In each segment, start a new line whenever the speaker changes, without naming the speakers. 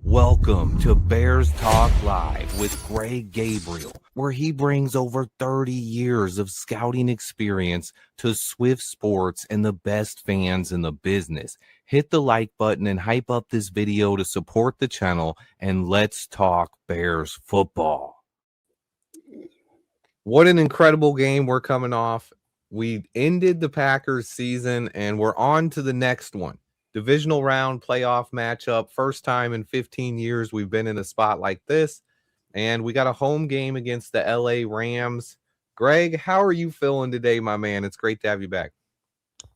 Welcome to Bears Talk Live with Gabriel, where he brings over 30 years of scouting experience to Swift Sports and the best fans in the business. Hit the like button and hype up this video to support the channel, and let's talk Bears football. What an incredible game we're coming off. We ended the Packers season and we're on to the next one. Divisional round playoff matchup. First time in 15 years we've been in a spot like this. And we got a home game against the LA Rams. Greg, how are you feeling today, my man? It's great to have you back.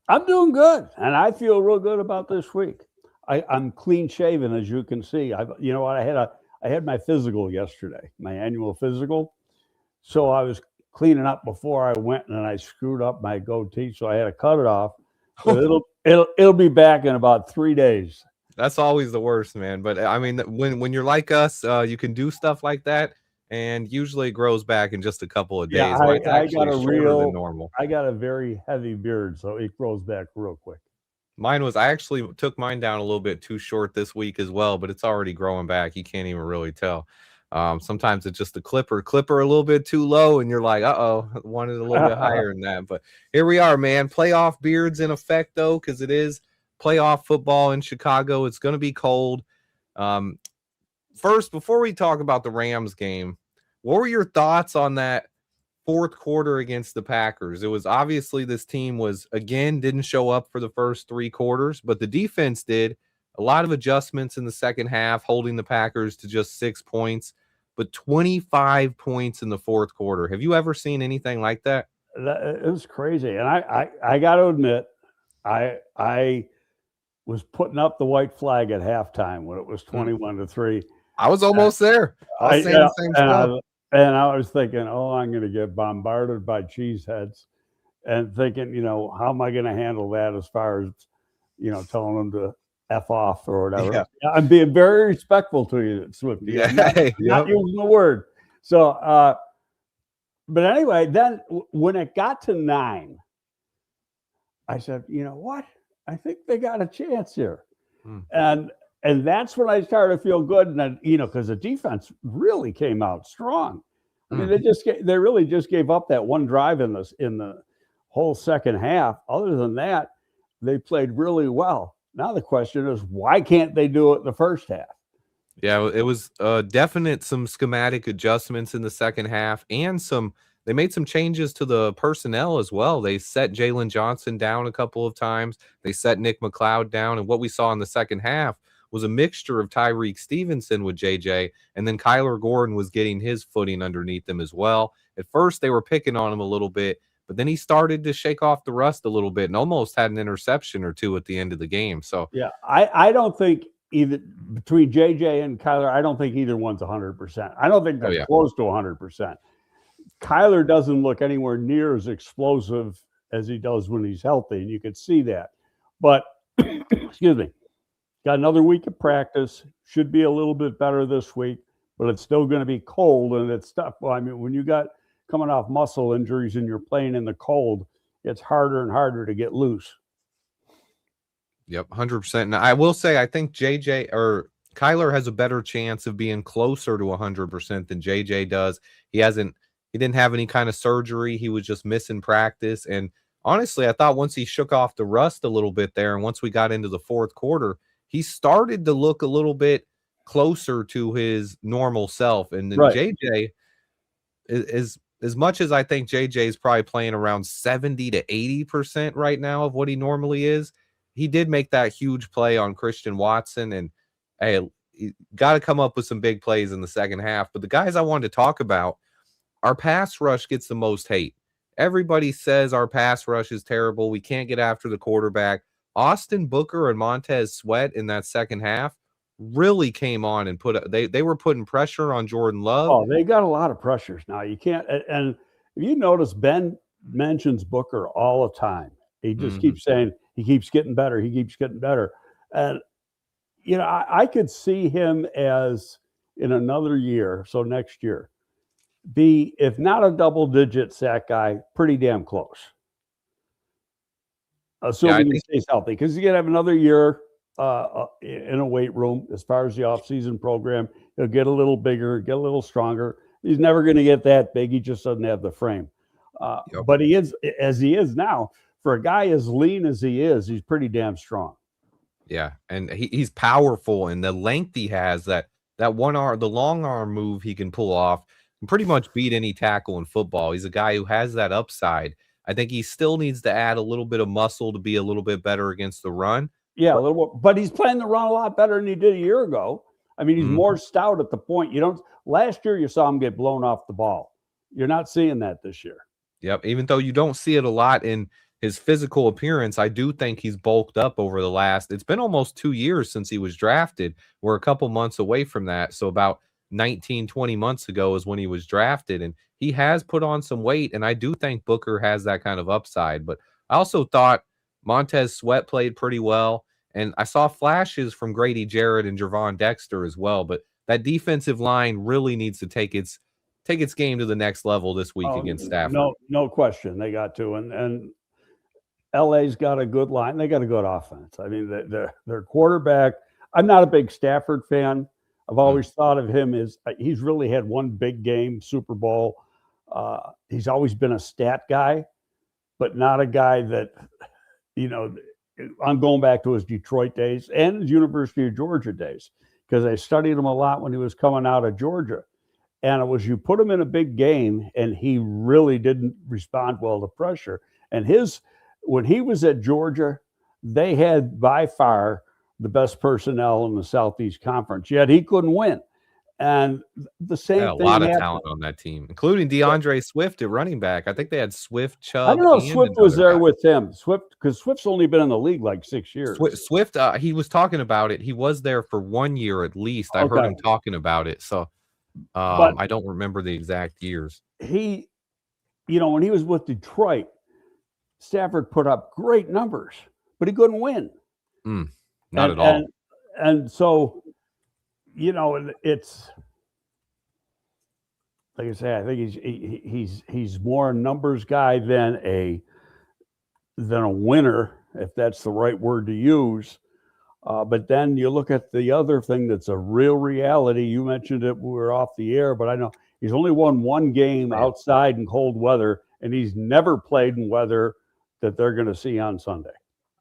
I'm doing good, and I feel real good about this week. I'm clean shaven, as you can see. You know what? I had my physical yesterday, my annual physical. So I was cleaning up before I went, and I screwed up my goatee, so I had to cut it off. But it'll be back in about 3 days.
That's always the worst, man. But I mean, when you're like us, you can do stuff like that, and usually it grows back in just a couple of days.
Yeah,
It's actually shorter than normal.
I got a very heavy beard, so it grows back real quick.
I actually took mine down a little bit too short this week as well, but it's already growing back. You can't even really tell. Sometimes it's just a clipper a little bit too low, and you're like, uh-oh, I wanted a little bit higher than that. But here we are, man. Playoff beards in effect, though, because it is playoff football in Chicago. It's going to be cold. First, before we talk about the Rams game, what were your thoughts on that fourth quarter against the Packers? It was obviously this team didn't show up for the first 3 quarters, but the defense did. A lot of adjustments in the second half, holding the Packers to just 6 points, but 25 points in the fourth quarter. Have you ever seen anything like that?
It was crazy. And I got to admit, I was putting up the white flag at halftime when it was 21-3.
I was almost there. I was saying the same stuff.
And I was thinking, I'm going to get bombarded by cheeseheads, and thinking, how am I going to handle that as far as, telling them to F off or whatever. Yeah. I'm being very respectful to you, Swifty.
Yeah.
Not using the word. So, but anyway, then when it got to 9, I said, you know what? I think they got a chance here. And that's when I started to feel good. And then, because the defense really came out strong. I mean, they really just gave up that one drive in the whole second half. Other than that, they played really well. Now the question is, why can't they do it the first half?
Yeah, it was definite some schematic adjustments in the second half, and they made some changes to the personnel as well. They set Jalen Johnson down a couple of times. They set Nick McLeod down, and what we saw in the second half was a mixture of Tyreek Stevenson with JJ, and then Kyler Gordon was getting his footing underneath them as well. At first, they were picking on him a little bit, but then he started to shake off the rust a little bit and almost had an interception or 2 at the end of the game. So
yeah, I don't think either between JJ and Kyler, I don't think either one's 100%. I don't think they're close to 100%. Kyler doesn't look anywhere near as explosive as he does when he's healthy, and you can see that. But excuse me, got another week of practice. Should be a little bit better this week, but it's still going to be cold and it's tough. Well, I mean, when you got coming off muscle injuries and you're playing in the cold, it's harder and harder to get loose.
Yep, 100%. And I will say, I think Kyler has a better chance of being closer to 100% than JJ does. He didn't have any kind of surgery. He was just missing practice. And honestly, I thought once he shook off the rust a little bit there, and once we got into the fourth quarter, he started to look a little bit closer to his normal self. And then JJ is as much as I think JJ is probably playing around 70 to 80% right now of what he normally is. He did make that huge play on Christian Watson, and hey, he got to come up with some big plays in the second half. But the guys I wanted to talk about, our pass rush gets the most hate. Everybody says our pass rush is terrible. We can't get after the quarterback. Austin Booker and Montez Sweat in that second half really came on and they were putting pressure on Jordan Love.
Oh, they got a lot of pressures now. You can't. And if you notice, Ben mentions Booker all the time. He just keeps saying he keeps getting better. He keeps getting better. And, I could see him as in another year, so next year, be, if not a double-digit sack guy, pretty damn close. Assuming he stays healthy. Because he's going to have another year in a weight room as far as the off-season program. He'll get a little bigger, get a little stronger. He's never going to get that big. He just doesn't have the frame.
Yep.
But he is, as he is now, for a guy as lean as he is, he's pretty damn strong.
Yeah, and he's powerful, and the length he has, that one arm, the long arm move he can pull off, can pretty much beat any tackle in football. He's a guy who has that upside. I think he still needs to add a little bit of muscle to be a little bit better against the run.
Yeah, a little more, but he's playing the run a lot better than he did a year ago. I mean, he's
Mhm.
more stout at the point. You don't. Last year, you saw him get blown off the ball. You're not seeing that this year.
Yep, even though you don't see it a lot in his physical appearance, I do think he's bulked up over the last, it's been almost 2 years since he was drafted. We're a couple months away from that. So about 19, 20 months ago is when he was drafted, and he has put on some weight, and I do think Booker has that kind of upside. But I also thought Montez Sweat played pretty well, and I saw flashes from Grady Jarrett and Jervon Dexter as well, but that defensive line really needs to take its game to the next level this week against Stafford.
No question, they got to, and LA's got a good line. They got a good offense. I mean, their quarterback. I'm not a big Stafford fan. I've always thought of him as he's really had one big game, Super Bowl. He's always been a stat guy, but not a guy that, I'm going back to his Detroit days and his University of Georgia days, because I studied him a lot when he was coming out of Georgia. And it was, you put him in a big game and he really didn't respond well to pressure. And when he was at Georgia, they had by far the best personnel in the Southeast Conference, yet he couldn't win. And the same thing.
A lot of talent on that team, including DeAndre Swift at running back. I think they had Swift, Chubb.
I don't know if Swift was there with him. because Swift's only been in the league like 6 years.
Swift, he was talking about it. He was there for 1 year at least. I heard him talking about it. So I don't remember the exact years.
He, when he was with Detroit, Stafford put up great numbers, but he couldn't win.
Not at all.
And so, it's like I say, I think he's more a numbers guy than a winner, if that's the right word to use. But then you look at the other thing that's a real reality. You mentioned it, we were off the air, but I know he's only won one game outside in cold weather, and he's never played in weather that they're going to see on Sunday.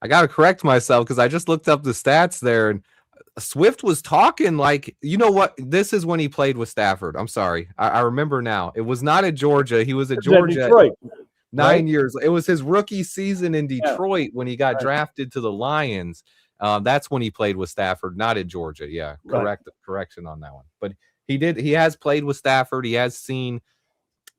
I got to correct myself because I just looked up the stats there, and Swift was talking like, you know what? This is when he played with Stafford. I'm sorry. I remember now. It was not at Georgia. He was at Georgia.
Detroit,
9 years. It was his rookie season in Detroit when he got drafted to the Lions. That's when he played with Stafford, not at Georgia. Yeah, correction on that one. But he has played with Stafford. He has seen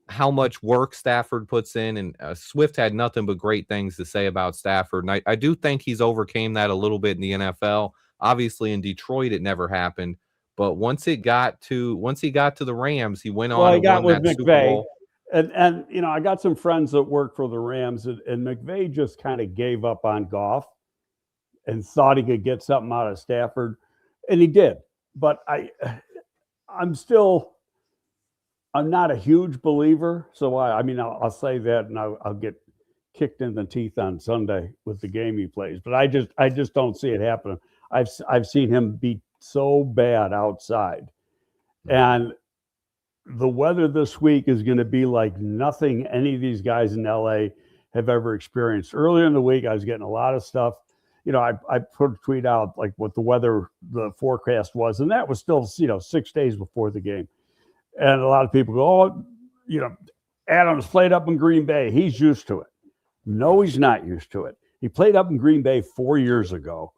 how much work Stafford puts in, and Swift had nothing but great things to say about Stafford. And I do think he's overcame that a little bit in the NFL. Obviously, in Detroit, it never happened. But once he got to the Rams, he went on and won that Super Bowl.
And I got some friends that work for the Rams, and McVay just kind of gave up on Goff and thought he could get something out of Stafford, and he did. But I'm not a huge believer, so I'll say that, and I'll get kicked in the teeth on Sunday with the game he plays. But I just don't see it happening. I've seen him be so bad outside, and the weather this week is going to be like nothing any of these guys in LA have ever experienced. Earlier in the week, I was getting a lot of stuff. I put a tweet out like what the forecast was, and that was still 6 days before the game. And a lot of people go, Adams played up in Green Bay. He's used to it. No, he's not used to it. He played up in Green Bay 4 years ago.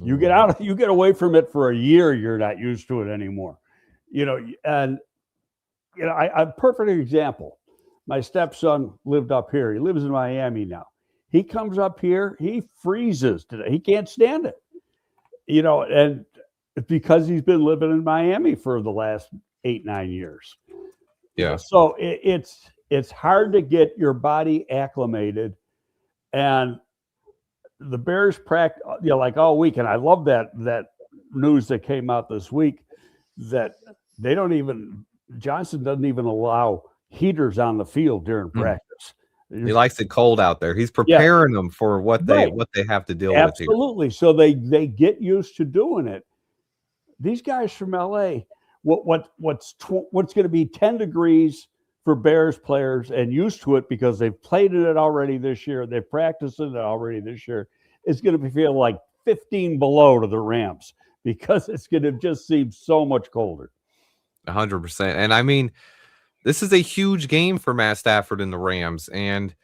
You get away from it for a year, you're not used to it anymore. A perfect example. My stepson lived up here. He lives in Miami now. He comes up here, he freezes today. He can't stand it. And it's because he's been living in Miami for the last 8-9 years.
Yeah.
So it's hard to get your body acclimated, and the Bears practice like all week. And I love that news that came out this week that Johnson doesn't even allow heaters on the field during practice.
He likes it cold out there. He's
Yeah,
preparing them for what they
right.
have to deal with here.
Absolutely. So they get used to doing it. These guys from LA, what's going to be 10 degrees for Bears players and used to it because they've played in it already this year, they've practiced in it already this year, it's going to feel like 15 below to the Rams because it's going to just seem so much colder.
100%. And I mean, this is a huge game for Matt Stafford and the Rams. And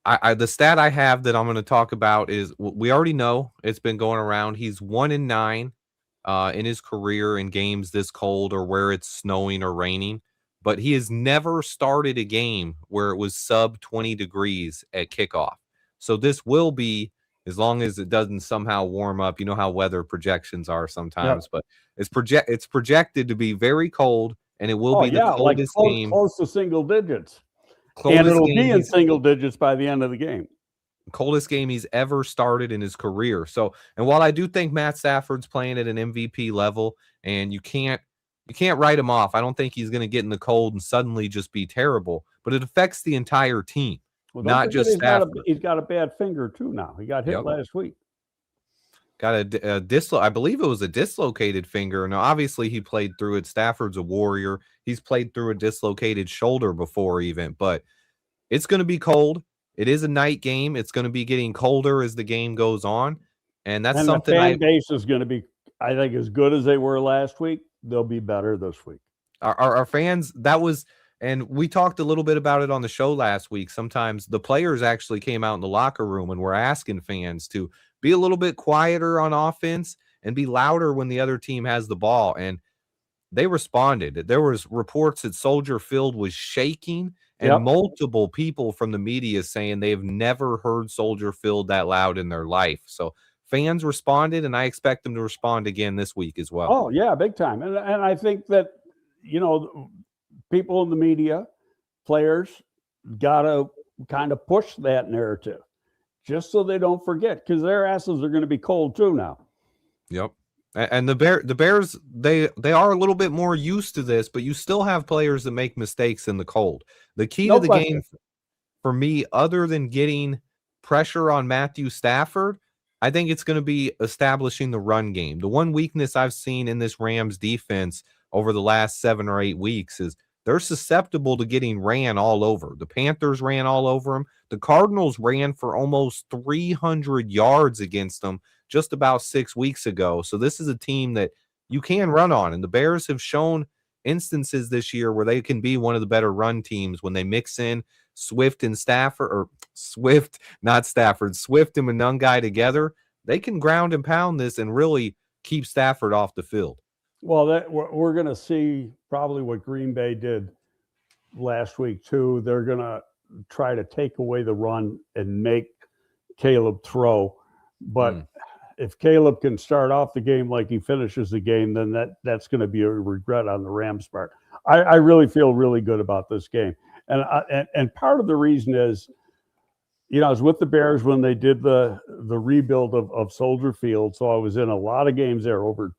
the stat I have that I'm going to talk about is we already know it's been going around. He's 1-9 in his career in games this cold or where it's snowing or raining, but he has never started a game where it was sub 20 degrees at kickoff. So this will be, as long as it doesn't somehow warm up. You know how weather projections are sometimes, but it's projected to be very cold, and it will be the coldest game.
Close to single digits. And it'll be in single digits by the end of the game.
Coldest game he's ever started in his career. So, and while I do think Matt Stafford's playing at an MVP level, and you can't write him off, I don't think he's going to get in the cold and suddenly just be terrible. But it affects the entire team, not just Stafford.
He's got a bad finger too now. He got hit last week.
Got I believe it was a dislocated finger. Now, obviously, he played through it. Stafford's a warrior. He's played through a dislocated shoulder before even, but it's going to be cold. It is a night game. It's going to be getting colder as the game goes on. And that's something
the fan base is going to be, I think, as good as they were last week. They'll be better this week.
Our fans, and we talked a little bit about it on the show last week. Sometimes the players actually came out in the locker room and were asking fans to be a little bit quieter on offense and be louder when the other team has the ball. And they responded. There was reports that Soldier Field was shaking, and multiple people from the media saying they've never heard Soldier Field that loud in their life. So fans responded, and I expect them to respond again this week as well.
Oh, yeah, big time. And I think that, people in the media, players, got to kind of push that narrative just so they don't forget, because their asses are going to be cold too now.
Yep. And the Bears, they are a little bit more used to this, but you still have players that make mistakes in the cold. The key to the game for me, other than getting pressure on Matthew Stafford, I think it's going to be establishing the run game. The one weakness I've seen in this Rams defense over the last 7 or 8 weeks is they're susceptible to getting ran all over. The Panthers ran all over them. The Cardinals ran for almost 300 yards against them just about 6 weeks ago. So this is a team that you can run on. And the Bears have shown instances this year where they can be one of the better run teams when they mix in Swift and Stafford, or Swift, not Stafford, Swift and Monangai together. They can ground and pound this and really keep Stafford off the field.
Well, we're going to see probably what Green Bay did last week too. They're going to try to take away the run and make Caleb throw. But if Caleb can start off the game like he finishes the game, then that's going to be a regret on the Rams' part. I really feel really good about this game. And part of the reason is, I was with the Bears when they did the rebuild of Soldier Field. So I was in a lot of games there over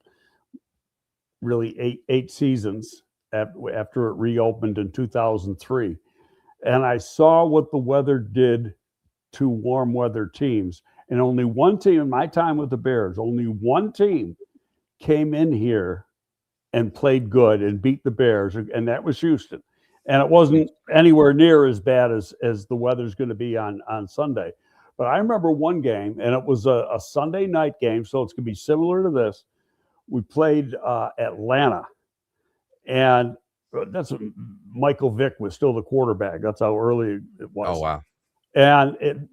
really eight seasons after it reopened in 2003. And I saw what the weather did to warm weather teams. And only one team in my time with the Bears, only one team came in here and played good and beat the Bears, and that was Houston. And it wasn't anywhere near as bad as the weather's going to be on Sunday. But I remember one game, and it was a Sunday night game, so it's going to be similar to this. We played Atlanta, and that's Michael Vick was still the quarterback. That's how early it was.
Oh, wow.
And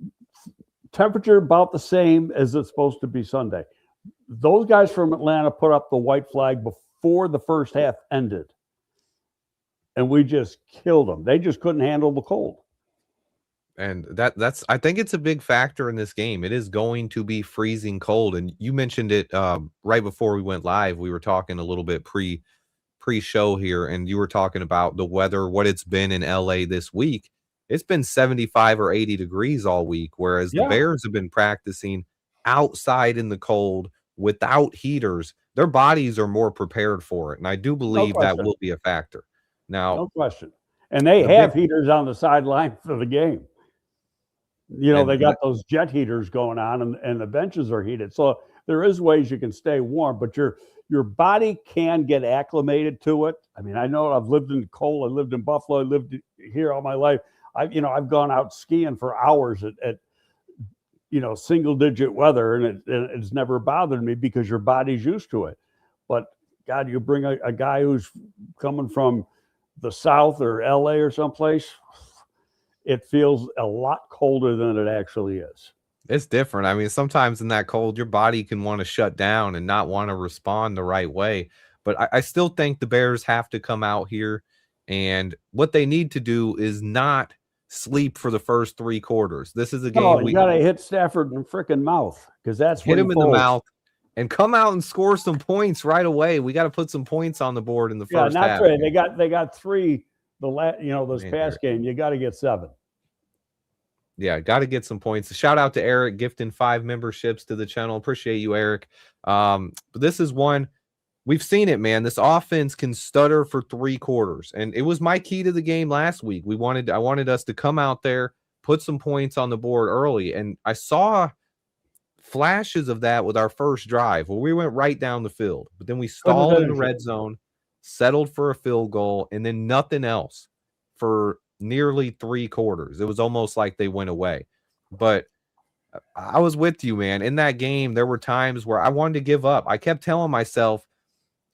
temperature about the same as it's supposed to be Sunday. Those guys from Atlanta put up the white flag before the first half ended. And we just killed them. They just couldn't handle the cold.
And that's I think it's a big factor in this game. It is going to be freezing cold. And you mentioned it right before we went live. We were talking a little bit pre-show here, and you were talking about the weather, what it's been in LA this week. It's been 75 or 80 degrees all week, whereas the Bears have been practicing outside in the cold without heaters. Their bodies are more prepared for it. And I do believe that will be a factor. Now,
no question. And they have heaters on the sideline for the game. They got those jet heaters going on, and the benches are heated. So there is ways you can stay warm, but your body can get acclimated to it. I mean, I know I've lived in cold. I lived in Buffalo. I lived here all my life. I've gone out skiing for hours at single digit weather, and it's never bothered me because your body's used to it. But God, you bring a guy who's coming from the South or LA or someplace, it feels a lot colder than it actually is.
It's different. I mean, sometimes in that cold, your body can want to shut down and not want to respond the right way. But I still think the Bears have to come out here, and what they need to do is not sleep for the first 3 quarters. This is a game
you got to hit Stafford in the freaking mouth, because that's
hit him in the mouth and come out and score some points right away. We got to put some points on the board in the first half.
Right. They got 3 this past game. You got to get 7.
Yeah, got to get some points. Shout out to Eric gifting 5 memberships to the channel. Appreciate you, Eric. But this is one we've seen it, man. This offense can stutter for 3 quarters, and it was my key to the game last week. I wanted us to come out there, put some points on the board early, and I saw flashes of that with our first drive where we went right down the field, but then we stalled in the red zone, settled for a field goal, and then nothing else for nearly 3 quarters. It was almost like they went away. But I was with you, man. In that game, there were times where I wanted to give up. I kept telling myself,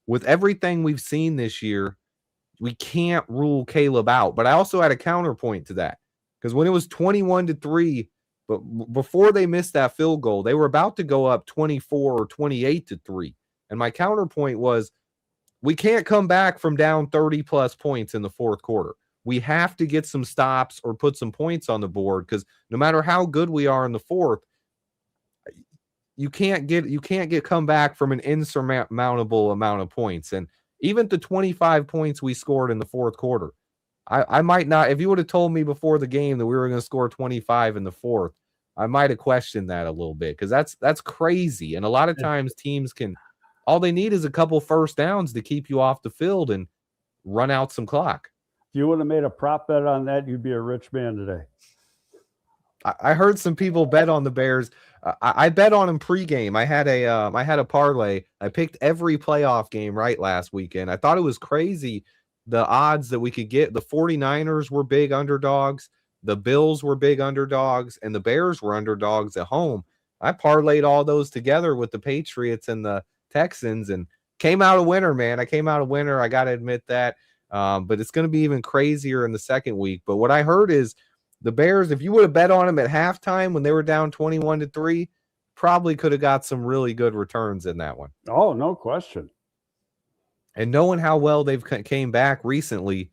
with everything we've seen this year, we can't rule Caleb out. But I also had a counterpoint to that, because when it was 21-3, but before they missed that field goal, they were about to go up 24 or 28-3. And my counterpoint was, we can't come back from down 30+ points in the 4th quarter. We have to get some stops or put some points on the board, because no matter how good we are in the 4th, you can't get come back from an insurmountable amount of points. And even the 25 points we scored in the 4th quarter, I might not, if you would have told me before the game that we were going to score 25 in the 4th, I might have questioned that a little bit, because that's crazy. And a lot of times teams all they need is a couple first downs to keep you off the field and run out some clock.
If you would have made a prop bet on that, you'd be a rich man today.
I heard some people bet on the Bears. I bet on them pregame. I had a parlay. I picked every playoff game right last weekend. I thought it was crazy, the odds that we could get. The 49ers were big underdogs. The Bills were big underdogs, and the Bears were underdogs at home. I parlayed all those together with the Patriots and the Texans and came out a winner, man. I came out a winner. I got to admit that. But it's going to be even crazier in the second week. But what I heard is the Bears, if you would have bet on them at halftime when they were down 21-3, probably could have got some really good returns in that one.
Oh, no question.
And knowing how well they've came back recently,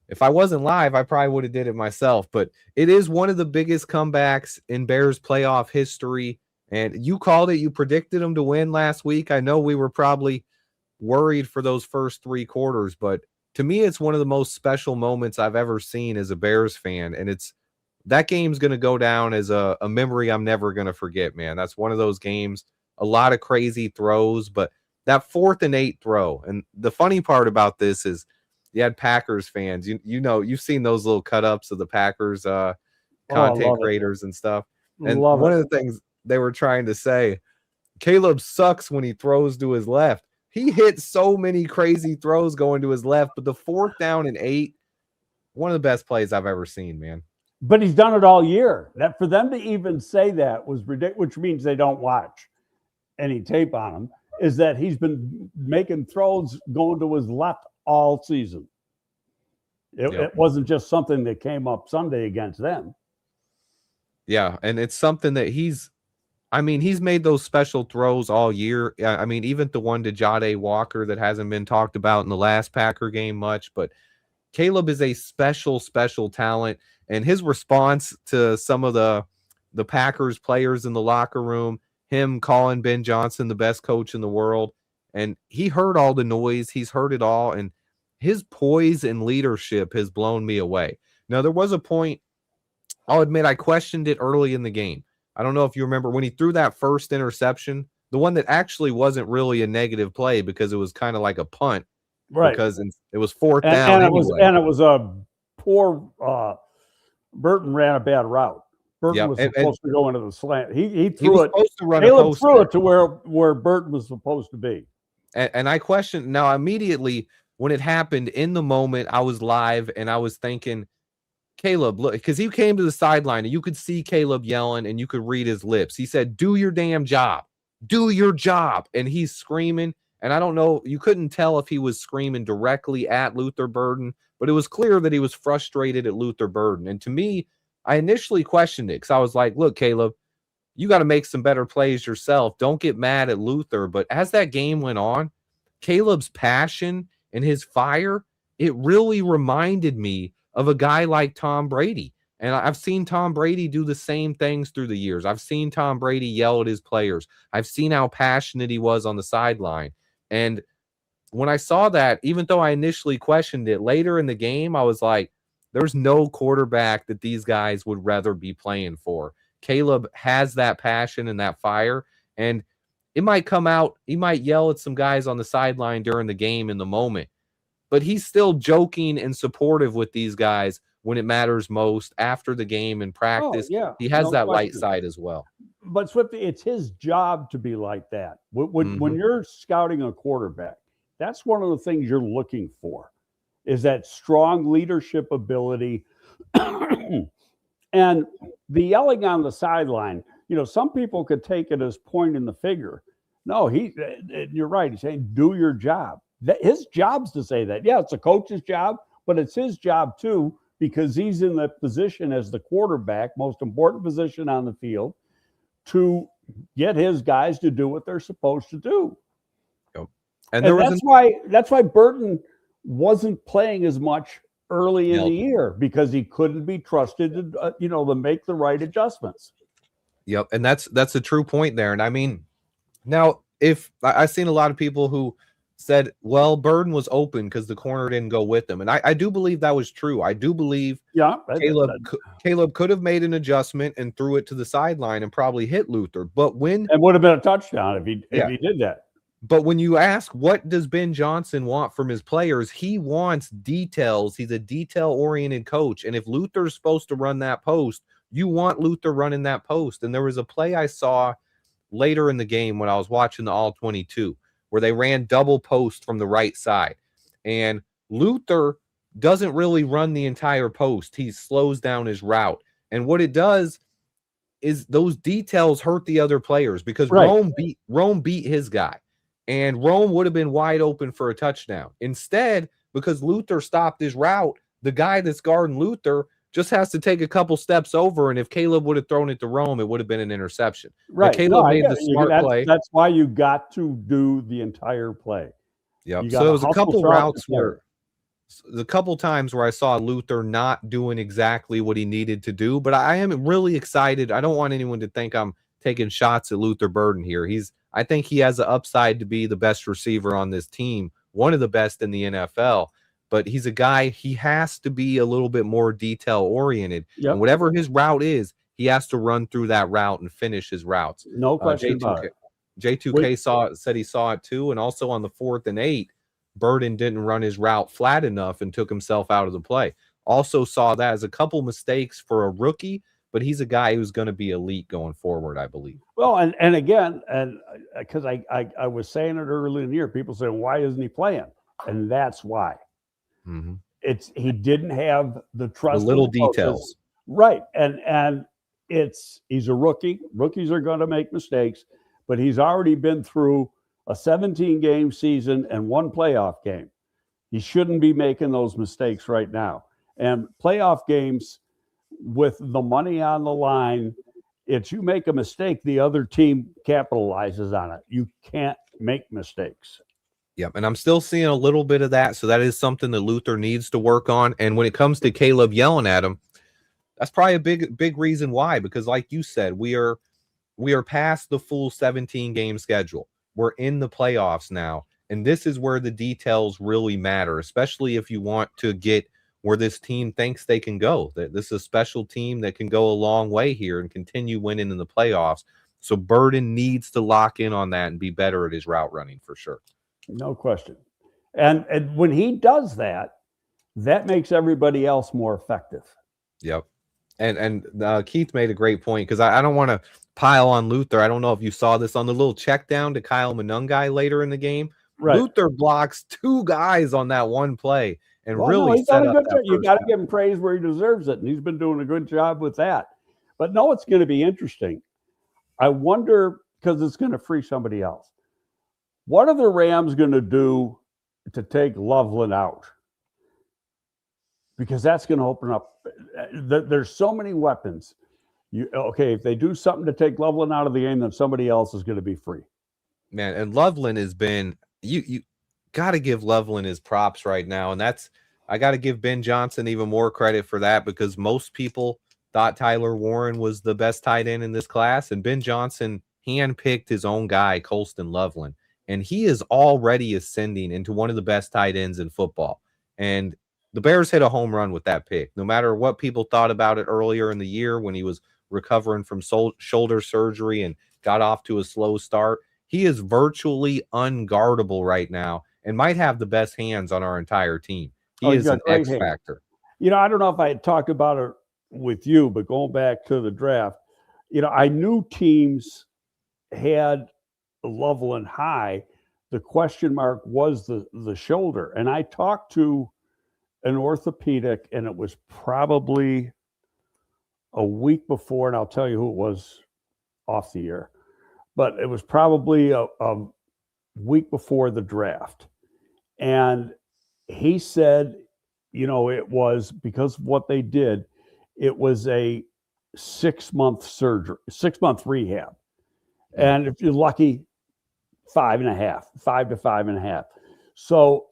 if I wasn't live, I probably would have did it myself. But it is one of the biggest comebacks in Bears playoff history. And you called it. You predicted them to win last week. I know we were probably worried for those first 3 quarters, but to me, it's one of the most special moments I've ever seen as a Bears fan. And that game's going to go down as a memory I'm never going to forget, man. That's one of those games, a lot of crazy throws, but that 4th and 8 throw. And the funny part about this is you had Packers fans, you've seen those little cut ups of the Packers content creators and stuff. And one of the things they were trying to say, Caleb sucks when he throws to his left. He hit so many crazy throws going to his left, but the 4th down and 8, one of the best plays I've ever seen, man.
But he's done it all year. That for them to even say that was ridiculous, which means they don't watch any tape on him, is that he's been making throws going to his left all season. It wasn't just something that came up Sunday against them.
Yeah, and it's something that he's made those special throws all year. I mean, even the one to Jade Walker that hasn't been talked about in the last Packer game much, but Caleb is a special talent, and his response to some of the Packers players in the locker room, him calling Ben Johnson the best coach in the world, and he heard all the noise. He's heard it all, and his poise and leadership has blown me away. Now, there was a point, I'll admit, I questioned it early in the game. I don't know if you remember when he threw that first interception, the one that actually wasn't really a negative play because it was kind of like a punt, right? Because it was 4th down,
and it was a poor Burton ran a bad route. Burton was supposed to go into the slant. He threw it.
Supposed to run
Caleb
a post
threw it to where Burton was supposed to be.
And I questioned now immediately when it happened in the moment, I was live and I was thinking, Caleb, look, because he came to the sideline and you could see Caleb yelling and you could read his lips. He said, do your damn job. Do your job. And he's screaming. And I don't know, you couldn't tell if he was screaming directly at Luther Burden, but it was clear that he was frustrated at Luther Burden. And to me, I initially questioned it because I was like, look, Caleb, you got to make some better plays yourself. Don't get mad at Luther. But as that game went on, Caleb's passion and his fire, it really reminded me of a guy like Tom Brady. And I've seen Tom Brady do the same things through the years. I've seen Tom Brady yell at his players. I've seen how passionate he was on the sideline. And when I saw that, even though I initially questioned it, later in the game, I was like, there's no quarterback that these guys would rather be playing for. Caleb has that passion and that fire, and it might come out. He might yell at some guys on the sideline during the game in the moment, but he's still joking and supportive with these guys when it matters most after the game and practice.
Oh, yeah,
he has
no
that light
question.
side as well.
But Swifty, it's his job to be like that. When you're scouting a quarterback, that's one of the things you're looking for, is that strong leadership ability. And the yelling on the sideline, you know, some people could take it as pointing the finger. No, you're right. He's saying, do your job. His job's to say that. Yeah, it's a coach's job, but it's his job too, because he's in the position as the quarterback, most important position on the field, to get his guys to do what they're supposed to do.
Yep.
And that's why Burton wasn't playing as much early in the year, because he couldn't be trusted to, to make the right adjustments.
Yep. And that's a true point there. And I mean, now if I've seen a lot of people who said, well, Burden was open because the corner didn't go with him. And I do believe that was true. I do believe Caleb could have made an adjustment and threw it to the sideline and probably hit Luther. But it
would have been a touchdown if he did that.
But when you ask, what does Ben Johnson want from his players? He wants details. He's a detail-oriented coach. And if Luther's supposed to run that post, you want Luther running that post. And there was a play I saw later in the game when I was watching the All-22 where they ran double post from the right side. And Luther doesn't really run the entire post. He slows down his route. And what it does is those details hurt the other players, because Rome beat his guy. And Rome would have been wide open for a touchdown. Instead, because Luther stopped his route, the guy that's guarding Luther just has to take a couple steps over. And if Caleb would have thrown it to Rome, it would have been an interception.
Right.
But Caleb made the smart play.
That's why you got to do the entire play.
Yep. So there was a couple routes where the couple times where I saw Luther not doing exactly what he needed to do. But I am really excited. I don't want anyone to think I'm taking shots at Luther Burden here. I think he has the upside to be the best receiver on this team, one of the best in the NFL. But he's a guy, he has to be a little bit more detail-oriented. Yep. And whatever his route is, he has to run through that route and finish his routes.
No question about it.
J2K said he saw it too. And also on the 4th and 8, Burden didn't run his route flat enough and took himself out of the play. Also saw that as a couple mistakes for a rookie, but he's a guy who's going to be elite going forward, I believe.
Well, and again, and because I was saying it early in the year, people say, why isn't he playing? And that's why.
Mm-hmm.
He didn't have the trust.
The little details.
Right. And he's a rookie. Rookies are going to make mistakes, but he's already been through a 17-game season and one playoff game. He shouldn't be making those mistakes right now. And playoff games, with the money on the line, it's you make a mistake, the other team capitalizes on it. You can't make mistakes.
Yep, and I'm still seeing a little bit of that, so that is something that Luther needs to work on. And when it comes to Caleb yelling at him, that's probably a big reason why, because like you said, we are past the full 17-game schedule. We're in the playoffs now, and this is where the details really matter, especially if you want to get where this team thinks they can go. That this is a special team that can go a long way here and continue winning in the playoffs. So Burden needs to lock in on that and be better at his route running for sure.
No question. And when he does that, that makes everybody else more effective.
Yep. And Keith made a great point, because I don't want to pile on Luther. I don't know if you saw this on the little check down to Kyle Monungai later in the game.
Right.
Luther blocks 2 guys on that one play and
Well, no,
really
he's done
set
a
up
good
that
job. You
first
got to
half.
give him praise where he deserves it, and he's been doing a good job with that. But no, it's going to be interesting. I wonder, because it's going to free somebody else. What are the Rams going to do to take Loveland out? Because that's going to open up. There's so many weapons. If they do something to take Loveland out of the game, then somebody else is going to be free.
Man, and Loveland has been, you got to give Loveland his props right now, and I got to give Ben Johnson even more credit for that, because most people thought Tyler Warren was the best tight end in this class, and Ben Johnson handpicked his own guy, Colston Loveland, and he is already ascending into one of the best tight ends in football. And the Bears hit a home run with that pick. No matter what people thought about it earlier in the year when he was recovering from shoulder surgery and got off to a slow start, he is virtually unguardable right now and might have the best hands on our entire team. He is an X factor.
I don't know if I had talked about it with you, but going back to the draft, I knew teams had Loveland high. The question mark was the shoulder. And I talked to an orthopedic, and it was probably a week before, and I'll tell you who it was off the air, but it was probably a week before the draft. And he said, it was because of what they did, it was a 6-month surgery, 6-month rehab. And if you're lucky, 5 to 5.5. So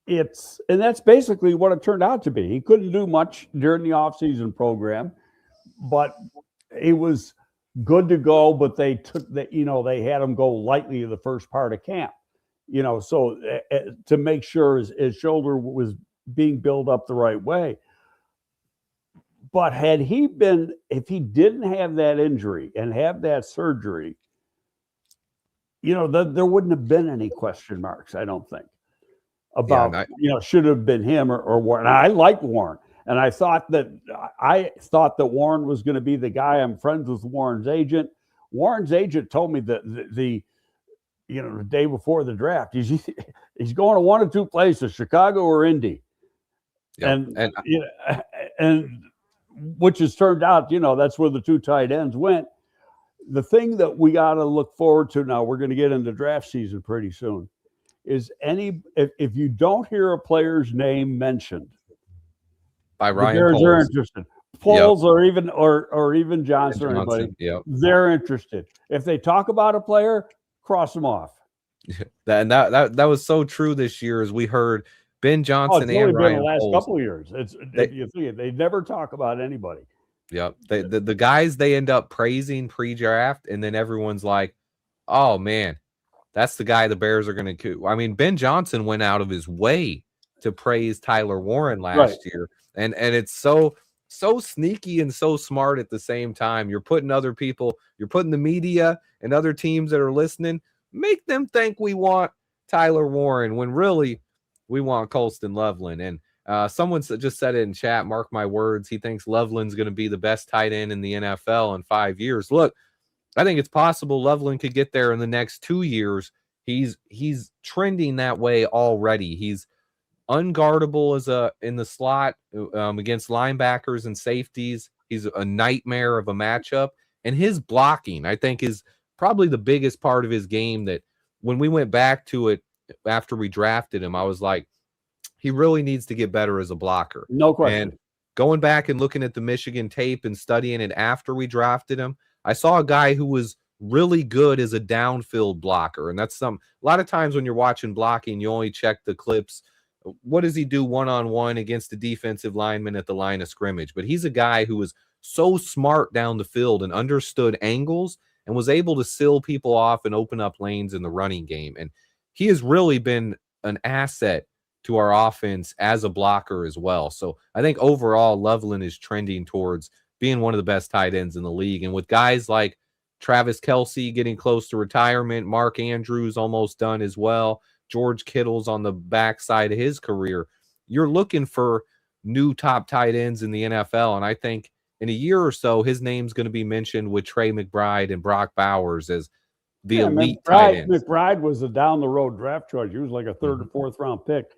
and that's basically what it turned out to be. He couldn't do much during the offseason program, but he was good to go. But they took that, they had him go lightly the first part of camp, so to make sure his shoulder was being built up the right way. But if he didn't have that injury and have that surgery, there wouldn't have been any question marks, I don't think, about, should have been him or Warren. And I like Warren. And I thought that Warren was going to be the guy. I'm friends with Warren's agent. Warren's agent told me that the day before the draft, he's going to one of two places, Chicago or Indy. Yep. And which has turned out, that's where the 2 tight ends went. The thing that we got to look forward to now, we're going to get into draft season pretty soon, is if you don't hear a player's name mentioned
by Ryan
Bears
Poles,
are interested. Poles, yep. or even Johnson or anybody,
yep.
They're interested. If they talk about a player, cross them off.
That was so true this year, as we heard Ben Johnson and Ryan
the last
Poles.
Couple of years. If you see it, they never talk about anybody.
Yep. The guys they end up praising pre-draft, and then everyone's like, oh man, that's the guy the Bears are going to. I mean, Ben Johnson went out of his way to praise Tyler Warren last year. And it's so sneaky and so smart at the same time. You're putting other people, you're putting the media and other teams that are listening, make them think we want Tyler Warren when really we want Colston Loveland. And someone just said it in chat, mark my words, he thinks Loveland's going to be the best tight end in the NFL in 5 years. Look, I think it's possible Loveland could get there in the next 2 years. He's trending that way already. He's unguardable in the slot against linebackers and safeties. He's a nightmare of a matchup. And his blocking, I think, is probably the biggest part of his game, that when we went back to it after we drafted him, I was like, he really needs to get better as a blocker.
No question.
And going back and looking at the Michigan tape and studying it after we drafted him, I saw a guy who was really good as a downfield blocker. And that's a lot of times when you're watching blocking, you only check the clips. What does he do one-on-one against the defensive lineman at the line of scrimmage? But he's a guy who was so smart down the field and understood angles and was able to seal people off and open up lanes in the running game. And he has really been an asset to our offense as a blocker as well. So I think overall Loveland is trending towards being one of the best tight ends in the league. And with guys like Travis Kelce getting close to retirement, Mark Andrews almost done as well, George Kittle's on the backside of his career, you're looking for new top tight ends in the NFL. And I think in a year or so, his name's going to be mentioned with Trey McBride and Brock Bowers as the elite tight ends.
McBride was a down the road draft choice. He was like a third or fourth round pick.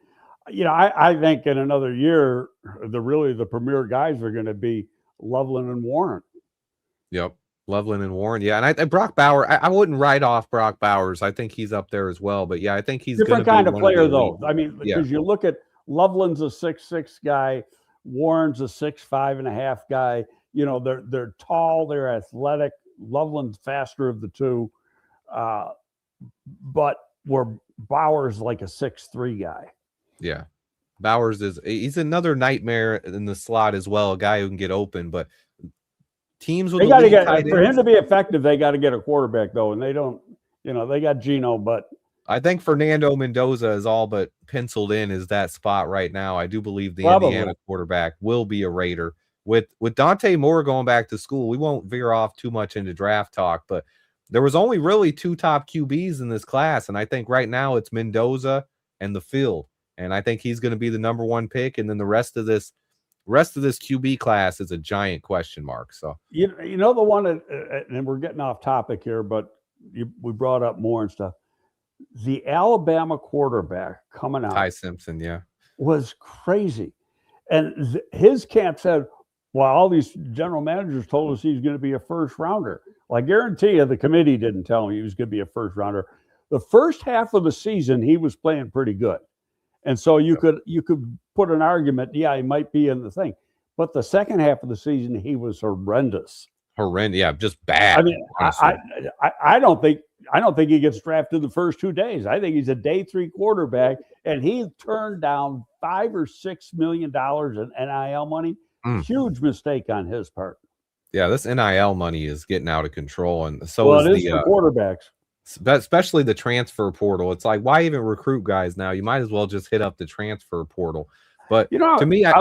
I think in another year, the premier guys are going to be Loveland and Warren.
Yep. Loveland and Warren. Yeah. And Brock Bowers, I wouldn't write off Brock Bowers. I think he's up there as well. But yeah, I think he's
different kind of player, though. I mean, because you look at Loveland's a 6'6" guy, Warren's a 6'5.5" guy. They're tall, they're athletic. Loveland's faster of the two. But where Bowers like a 6'3" guy.
Yeah. Bowers he's another nightmare in the slot as well, a guy who can get open, but teams with
for him to be effective, they got to get a quarterback though, and they don't, they got Geno, but
I think Fernando Mendoza is all but penciled in as that spot right now. I do believe the Indiana quarterback will be a Raider. With Dante Moore going back to school, we won't veer off too much into draft talk, but there was only really 2 top QBs in this class, and I think right now it's Mendoza and the field. And I think he's going to be the number 1 pick. And then the rest of this QB class is a giant question mark. So,
the one, and we're getting off topic here, but we brought up more and stuff. The Alabama quarterback coming out,
Ty Simpson,
was crazy. And his camp said, well, all these general managers told us he's going to be a first rounder. Well, I guarantee you the committee didn't tell him he was going to be a first rounder. The first half of the season, he was playing pretty good. And so you could put an argument, he might be in the thing. But the second half of the season, he was horrendous.
Just bad.
I mean, I don't think he gets drafted the first 2 days. I think he's a day 3 quarterback, and he turned down $5 or $6 million in NIL money. Huge mistake on his part.
Yeah, this NIL money is getting out of control, and so is
the quarterbacks.
Especially the transfer portal. It's like, why even recruit guys now? You might as well just hit up the transfer portal. But to me, I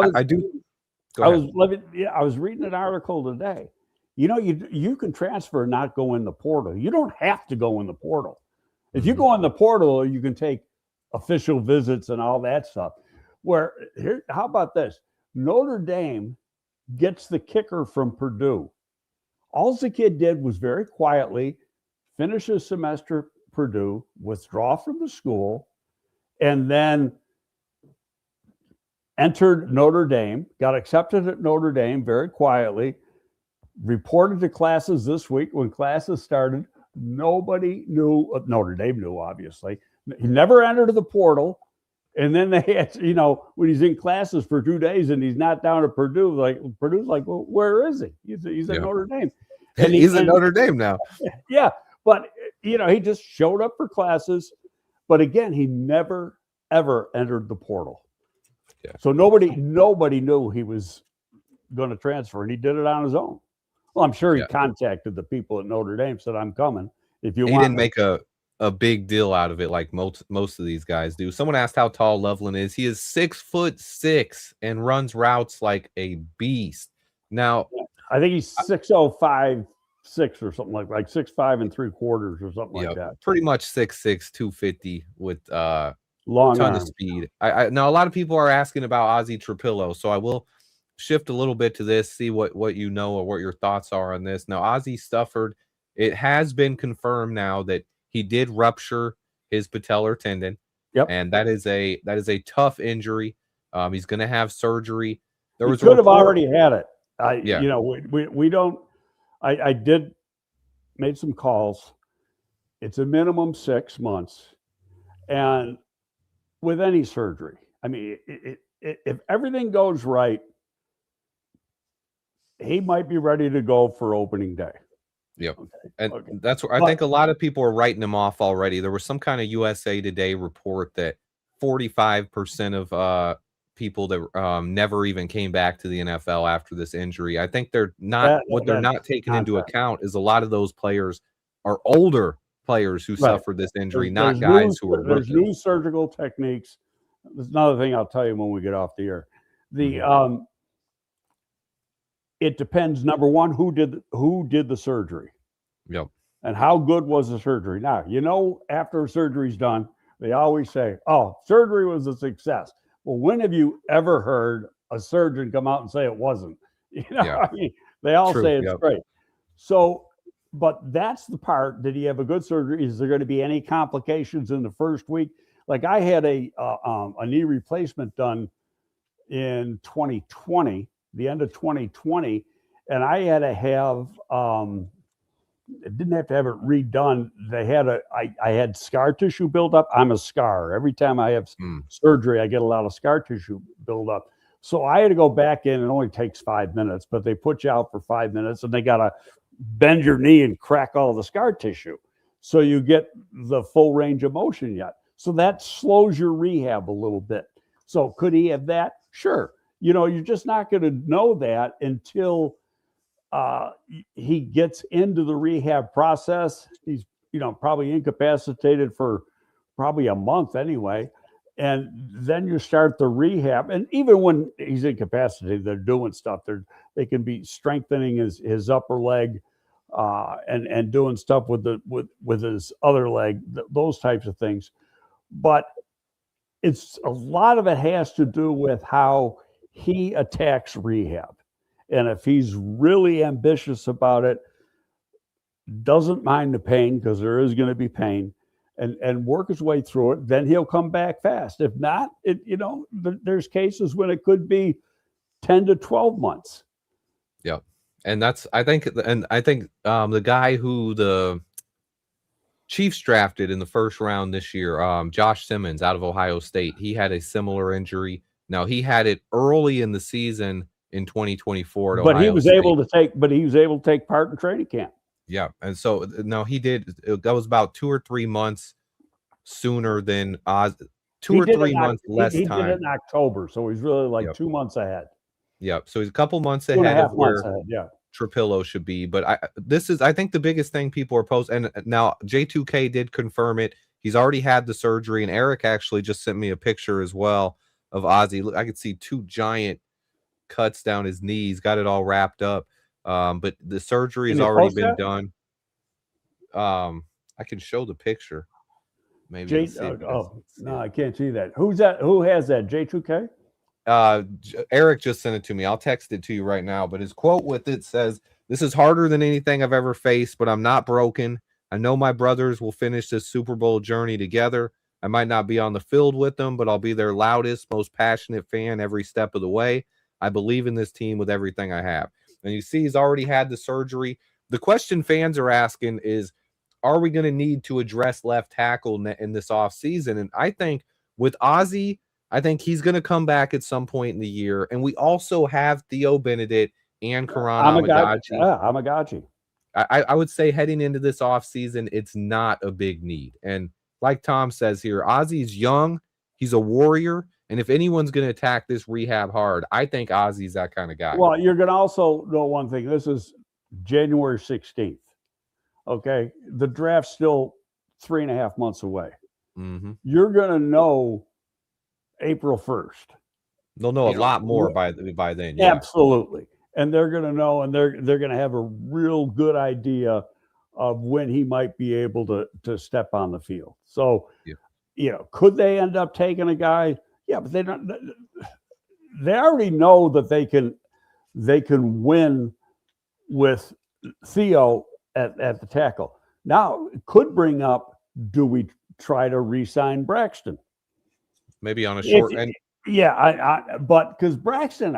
was reading an article today. You can transfer and not go in the portal. You don't have to go in the portal. If you go in the portal, you can take official visits and all that stuff. How about this? Notre Dame gets the kicker from Purdue. All the kid did was very quietly finish his semester Purdue, withdraw from the school, and then entered Notre Dame, got accepted at Notre Dame very quietly, reported to classes this week. When classes started, nobody knew. Notre Dame knew, obviously. He never entered the portal. And then they had, when he's in classes for 2 days and he's not down at Purdue, Purdue's like, well, where is he? He's at Notre Dame.
And he's at Notre Dame now.
Yeah. But, he just showed up for classes. But again, he never, ever entered the portal.
Yeah.
So nobody knew he was going to transfer, and he did it on his own. Well, I'm sure he contacted the people at Notre Dame, said, I'm coming. If you want.
He didn't make a big deal out of it like most of these guys do. Someone asked how tall Loveland is. He is 6'6" and runs routes like a beast. Now,
I think he's 6'5", 6 or something like 6'5 3/4 or something like that.
Pretty much 6'6", 250 with
long
ton
arm.
of speed. Now a lot of people are asking about Ozzy Trapillo, so I will shift a little bit to this, see what you know or what your thoughts are on this. Now Ozzy suffered. It has been confirmed now that he did rupture his patellar tendon.
Yep.
And that is a tough injury. He's going to have surgery.
He could have already had it. We don't. I did made some calls. It's a minimum 6 months, and with any surgery, I mean, if everything goes right, he might be ready to go for opening day.
Yep. And that's where I think a lot of people are writing him off already. There was some kind of USA Today report that 45% of people that never even came back to the NFL after this injury. I think they're not taking into account is a lot of those players are older players who suffered this injury, not guys who are
there's new surgical techniques. There's another thing I'll tell you when we get off the air. It depends, number one, who did the surgery.
Yep.
And how good was the surgery? Now, after surgery's done, they always say, oh, surgery was a success. Well, when have you ever heard a surgeon come out and say it wasn't? I mean, They all
True.
say it's great. So, but that's the part. Did he have a good surgery? Is there going to be any complications in the first week? Like I had a knee replacement done in 2020, the end of 2020, and I had to have didn't have to have it redone. They had I had scar tissue build up. I'm a scar. Every time I have surgery, I get a lot of scar tissue build up. So I had to go back in. It only takes 5 minutes, but they put you out for 5 minutes, and they got to bend your knee and crack all the scar tissue, so you get the full range of motion yet. So that slows your rehab a little bit. So could he have that? Sure. You're just not going to know that until he gets into the rehab process. He's, probably incapacitated for probably a month anyway. And then you start the rehab. And even when he's incapacitated, they're doing stuff. They can be strengthening his upper leg and doing stuff with his other leg, those types of things. But it's a lot of it has to do with how he attacks rehab. And if he's really ambitious about it, doesn't mind the pain, because there is going to be pain, and work his way through it, then he'll come back fast. If not, there's cases when it could be 10 to 12 months.
Yeah. And I think the guy who the Chiefs drafted in the first round this year, Josh Simmons out of Ohio State, he had a similar injury. Now he had it early in the season in 2024 at
but
Ohio
he was
State.
able to take part in training camp.
Yeah, and so no, he did. That was about 2 or 3 months sooner than Oz. 2 or 3 months less
he
time.
Did it in October, so he's really 2 months ahead.
Yep. So he's a couple months
2.5
ahead of where
months ahead,
Trapillo should be. But I think the biggest thing people are posting, and now J2K did confirm it. He's already had the surgery, and Eric actually just sent me a picture as well of Ozzy. Look, I could see 2 giant cuts down his knees, got it all wrapped up. But the surgery has already been done. I can show the picture. Maybe
no, I can't see that. Who's that? Who has that? J2K?
Eric just sent it to me. I'll text it to you right now. But his quote with it says, "This is harder than anything I've ever faced, but I'm not broken. I know my brothers will finish this Super Bowl journey together. I might not be on the field with them, but I'll be their loudest, most passionate fan every step of the way. I believe in this team with everything I have." And you see he's already had the surgery. The question fans are asking is, are we going to need to address left tackle in this offseason? And I think with Ozzy, I think he's going to come back at some point in the year. And we also have Theo Benedict and Karan Amagachi. I would say heading into this offseason, it's not a big need. And like Tom says here, Ozzy's young. He's a warrior. And if anyone's going to attack this rehab hard, I think Ozzy's that kind of guy.
Well, you're going to also know one thing. This is January 16th. Okay. The draft's still 3.5 months away.
Mm-hmm.
You're going to know April 1st.
They'll know a lot more by then. Yeah.
Absolutely. And they're going to know, and they're going to have a real good idea of when he might be able to step on the field. So, could they end up taking a guy? Yeah, but they don't. They already know that they can win with Theo at the tackle. Now, it could bring up, do we try to re-sign Braxton?
Maybe on a short end.
Yeah, but because Braxton,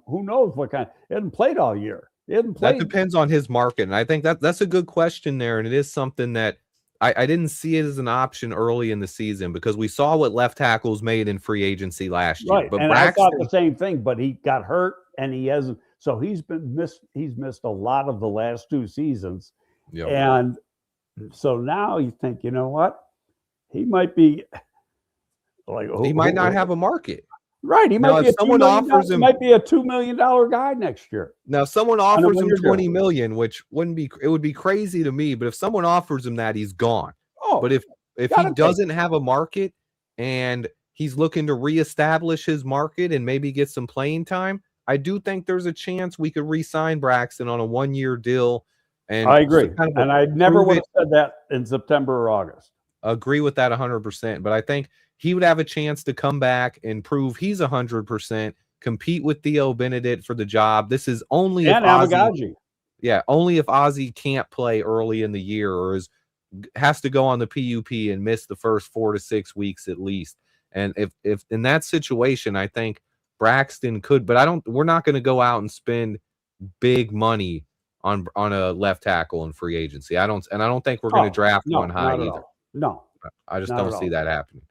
who knows what kind? He hasn't played all year.
That depends on his market, and I think that's a good question there, and it is something that I didn't see it as an option early in the season because we saw what left tackles made in free agency last year.
Right,
But
and
Braxton,
I thought the same thing, but he got hurt, and he hasn't. So he's missed a lot of the last 2 seasons, and so now you think, you know what, he might be
he might not have a market.
Right, he might be someone offers him. Might be a $2 million guy next year.
Now, someone offers him $20 million, which it would be crazy to me. But if someone offers him that, he's gone. But if he doesn't have a market and he's looking to reestablish his market and maybe get some playing time, I do think there's a chance we could re-sign Braxton on a 1-year deal. And
I agree, and I never would have said that in September or August.
Agree with that 100%. But I think he would have a chance to come back and prove he's 100%, compete with Theo Benedict for the job. This is only
and
if Ozzy,
Amagaji.
yeah, only if Ozzy can't play early in the year or has to go on the PUP and miss the first 4 to 6 weeks at least. And if in that situation, I think Braxton could, but we're not going to go out and spend big money on a left tackle in free agency. I don't think we're going to draft one high either.
No,
I just don't see that happening.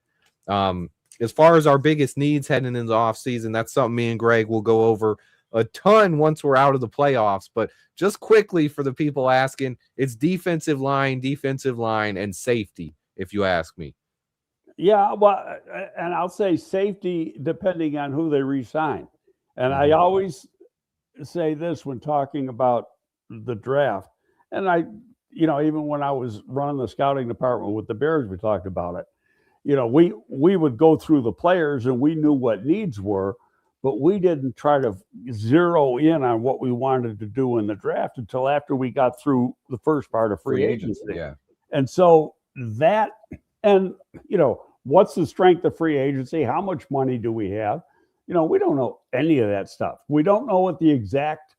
As far as our biggest needs heading into the offseason, that's something me and Greg will go over a ton once we're out of the playoffs. But just quickly for the people asking, it's defensive line, and safety, if you ask me.
Yeah, well, and I'll say safety depending on who they re-sign. And I always say this when talking about the draft. And even when I was running the scouting department with the Bears, we talked about it. We would go through the players and we knew what needs were, but we didn't try to zero in on what we wanted to do in the draft until after we got through the first part of free agency.
Yeah.
And so that, and, what's the strength of free agency? How much money do we have? We don't know any of that stuff. We don't know what the exact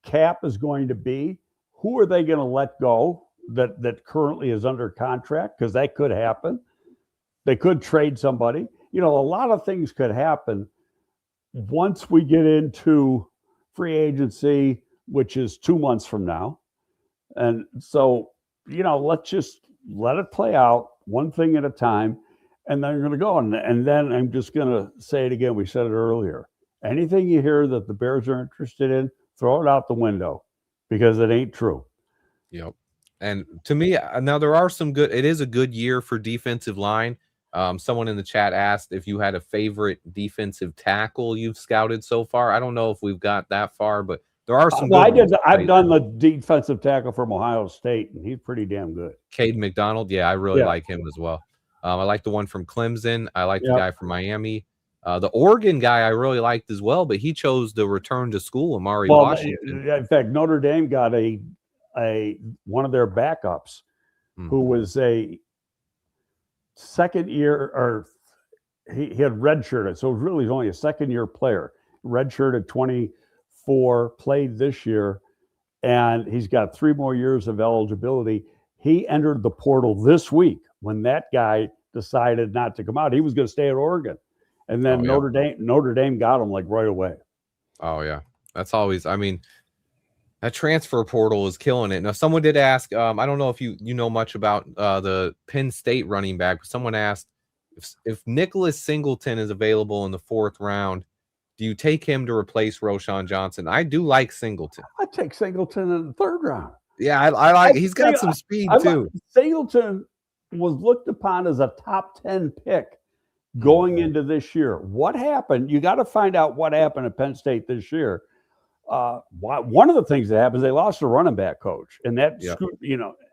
cap is going to be. Who are they going to let go that currently is under contract? Because that could happen. They could trade somebody. A lot of things could happen once we get into free agency, which is 2 months from now. And so, let's just let it play out one thing at a time. And then you're going to go. And then I'm just going to say it again. We said it earlier. Anything you hear that the Bears are interested in, throw it out the window because it ain't true.
Yep. And to me, now there are it is a good year for defensive line. Someone in the chat asked if you had a favorite defensive tackle you've scouted so far. I don't know if we've got that far, but there are some.
I've done the defensive tackle from Ohio State, and he's pretty damn good.
Cade McDonald. Yeah, I really like him as well. I like the one from Clemson. I like the guy from Miami. The Oregon guy I really liked as well, but he chose to return to school, Amari Washington.
In fact, Notre Dame got a one of their backups who was a second year, or he had redshirted, so it was really only a second-year player. Redshirted 24, played this year, and he's got 3 more years of eligibility. He entered the portal this week when that guy decided not to come out. He was going to stay at Oregon. And then Notre Dame got him like right away.
Oh, yeah. That's always, that transfer portal is killing it. Now, someone did ask, I don't know if you know much about the Penn State running back, but someone asked if Nicholas Singleton is available in the 4th round, do you take him to replace Roschon Johnson? I do like Singleton.
I take Singleton in the 3rd round.
Yeah, I like. He's got some speed too.
Singleton was looked upon as a top 10 pick going into this year. What happened? You got to find out what happened at Penn State this year. One of the things that happened is they lost a running back coach, and that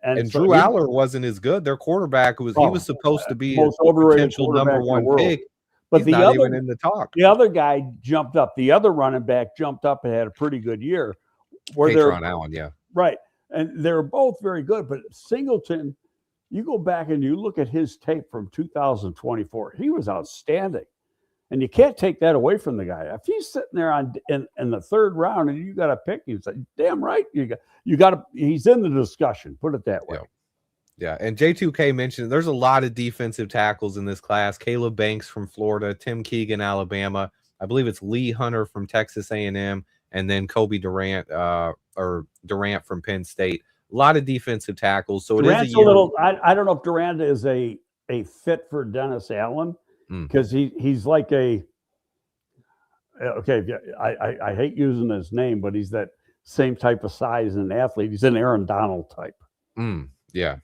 and so Drew Aller wasn't as good. Their quarterback was supposed to be most overrated potential number 1 pick.
But
he's not even in the talk.
The other guy jumped up. The other running back jumped up and had a pretty good year.
Patron Allen, yeah.
Right. And they're both very good. But Singleton, you go back and you look at his tape from 2024, he was outstanding. And you can't take that away from the guy. If he's sitting there in the 3rd round and you got to pick, you say, damn right, you got to. He's in the discussion. Put it that way.
Yeah. And J2K mentioned there's a lot of defensive tackles in this class. Caleb Banks from Florida, Tim Keegan, Alabama. I believe it's Lee Hunter from Texas A&M, and then Kobe Durant Durant from Penn State. A lot of defensive tackles. So
Durant's a little. I don't know if Durant is a fit for Dennis Allen. Because he's like I hate using his name, but he's that same type of size and athlete. He's an Aaron Donald type.
Yeah,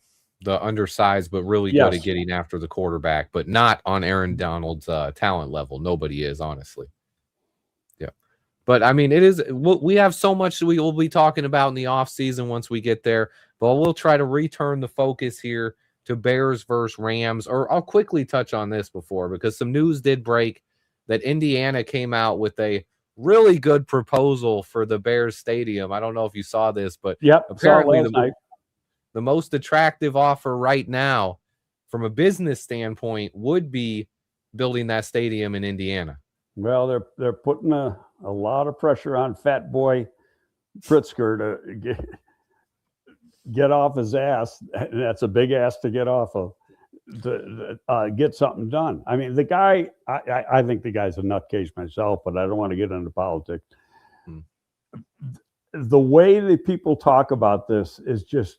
the undersized, but really good at getting after the quarterback, but not on Aaron Donald's talent level. Nobody is, honestly. Yeah, but it is. We have so much we will be talking about in the offseason once we get there. But we'll try to return the focus here to Bears versus Rams, or I'll quickly touch on this because some news did break that Indiana came out with a really good proposal for the Bears stadium. I don't know if you saw this, but apparently the most attractive offer right now from a business standpoint would be building that stadium in Indiana.
Well, they're putting a lot of pressure on Fat Boy Pritzker to get off his ass. And that's a big ass to get off of, to get something done. I mean, the guy, I think the guy's a nutcase myself, but I don't want to get into politics.
Hmm.
The way that people talk about this is just,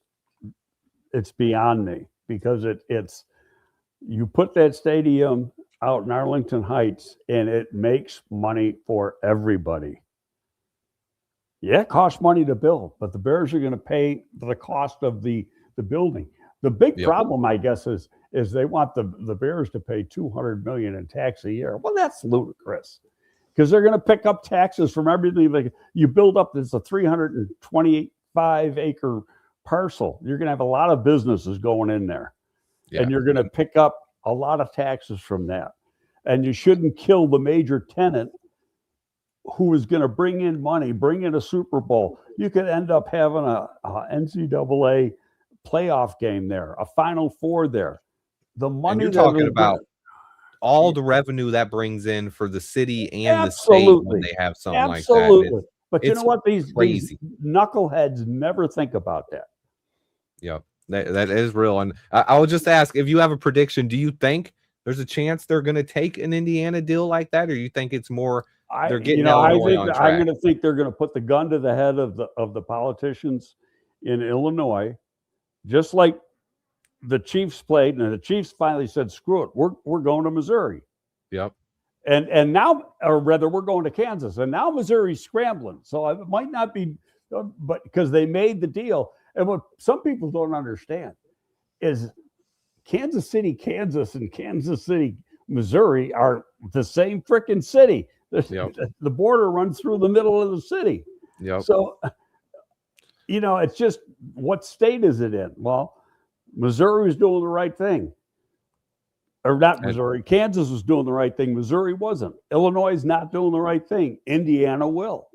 it's beyond me, because it's, you put that stadium out in Arlington Heights and it makes money for everybody. Yeah, it costs money to build, but the Bears are going to pay the cost of the building. The big problem, I guess, is they want the Bears to pay $200 million in tax a year. Well, that's ludicrous, because they're going to pick up taxes from everything that you build up. It's a 325-acre parcel. You're going to have a lot of businesses going in there, and you're going to pick up a lot of taxes from that. And you shouldn't kill the major tenant who is going to bring in money, bring in a Super Bowl. You could end up having a NCAA playoff game there, a Final Four there. The money,
and you're talking about all the revenue that brings in for the city and the state when they have something like that.
But you know what? These knuckleheads never think about that.
Yep, that is real. And I will just ask, if you have a prediction, do you think there's a chance they're going to take an Indiana deal like that, or you think it's more they're getting Illinois on track?
I'm going to think they're going to put the gun to the head of the politicians in Illinois, just like the Chiefs played, and the Chiefs finally said, "Screw it, we're going to Missouri."
Yep.
And now, or rather, we're going to Kansas, and now Missouri's scrambling. So it might not be, but because they made the deal. And what some people don't understand is Kansas City, Kansas, and Kansas City, Missouri are the same freaking city. The border runs through the middle of the city.
Yep.
So, it's just, what state is it in? Well, Missouri was doing the right thing. Or not Missouri. Kansas was doing the right thing. Missouri wasn't. Illinois is not doing the right thing. Indiana will.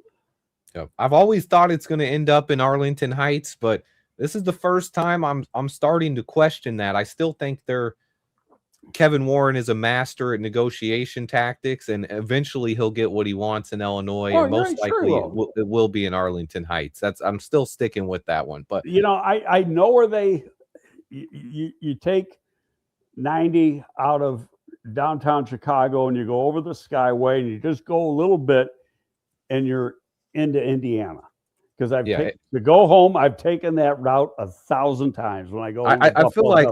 Yep. I've always thought it's going to end up in Arlington Heights, but this is the first time I'm starting to question that. I still think Kevin Warren is a master at negotiation tactics, and eventually he'll get what he wants in Illinois, and most likely it will be in Arlington Heights. I'm still sticking with that one. But
I know where you take 90 out of downtown Chicago and you go over the Skyway and you just go a little bit and you're into Indiana. Because to go home, I've taken that route 1,000 times when I go.
I feel like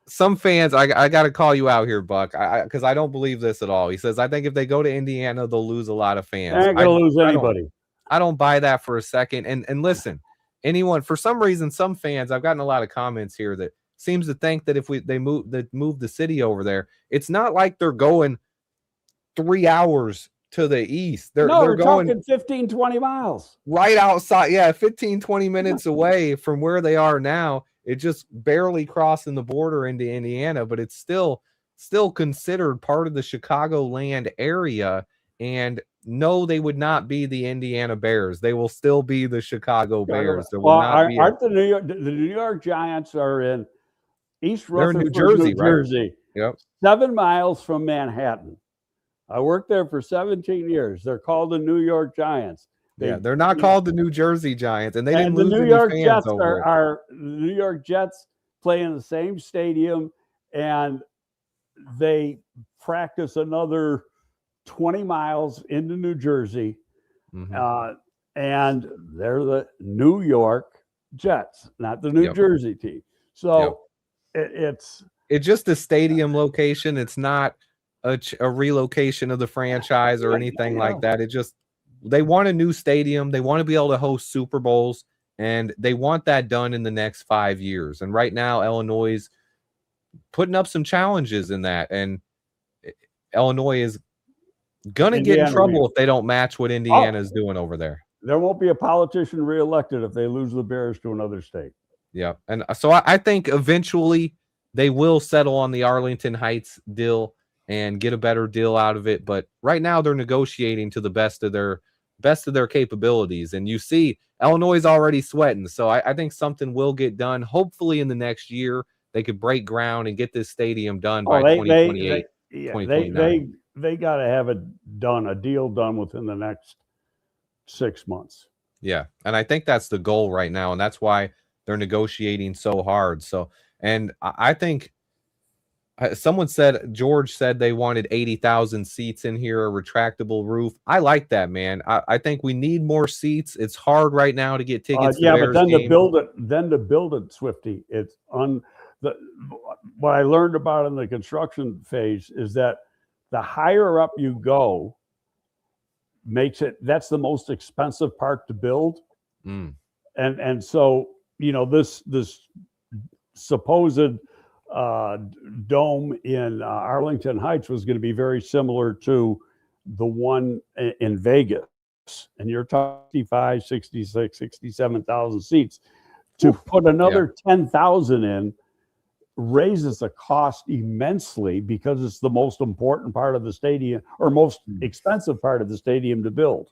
some fans, I got to call you out here, Buck, because I don't believe this at all. He says, I think if they go to Indiana, they'll lose a lot of fans.
They're not going to lose anybody.
I don't buy that for a second. And listen, anyone, for some reason, some fans, I've gotten a lot of comments here that seems to think that if they move the city over there, it's not like they're going 3 hours to the east. They're going
talking 15, 20 miles
right outside. 15, 20 minutes away from where they are now. It's just barely crossing the border into Indiana, but it's still considered part of the Chicagoland area. And no, they would not be the Indiana Bears. They will still be the Chicago Bears. There will not be.
Aren't the New York Giants are in East Rutherford,
New
Jersey.
Right? Yep.
7 miles from Manhattan. I worked there for 17 years. They're called the New York Giants.
They're not called the New Jersey Giants, and they didn't lose
the New
any
York
fans
Jets
over
the New York Jets play in the same stadium, and they practice another 20 miles into New Jersey, and they're the New York Jets, not the New Jersey team. So it's
just a stadium location. It's not a relocation of the franchise or anything like that. It just, they want a new stadium. They want to be able to host Super Bowls, and they want that done in the next 5 years. And right now, Illinois is putting up some challenges in that, and Illinois is going to get in trouble if they don't match what Indiana is doing over there.
There won't be a politician reelected if they lose the Bears to another state.
Yeah. And so I think eventually they will settle on the Arlington Heights deal and get a better deal out of it. But right now they're negotiating to the best of their capabilities. And you see Illinois is already sweating. So I think something will get done. Hopefully in the next year, they could break ground and get this stadium done by 2028, 2029.
They got to have a a deal done within the next 6 months.
Yeah, and I think that's the goal right now, and that's why they're negotiating so hard. So, and I think someone said, George said they wanted 80,000 seats in here, a retractable roof. I like that, man. I think we need more seats. It's hard right now to get tickets to
Yeah, but
Bears
then
game.
to build it, Swifty, it's what I learned about in the construction phase is that the higher up you go, that's the most expensive part to build. And so, this supposed dome in Arlington Heights was going to be very similar to the one in Vegas. And you're talking 65, 66, 67,000 seats. To put another 10,000 in raises the cost immensely because it's the most important part of the stadium, or most expensive part of the stadium to build.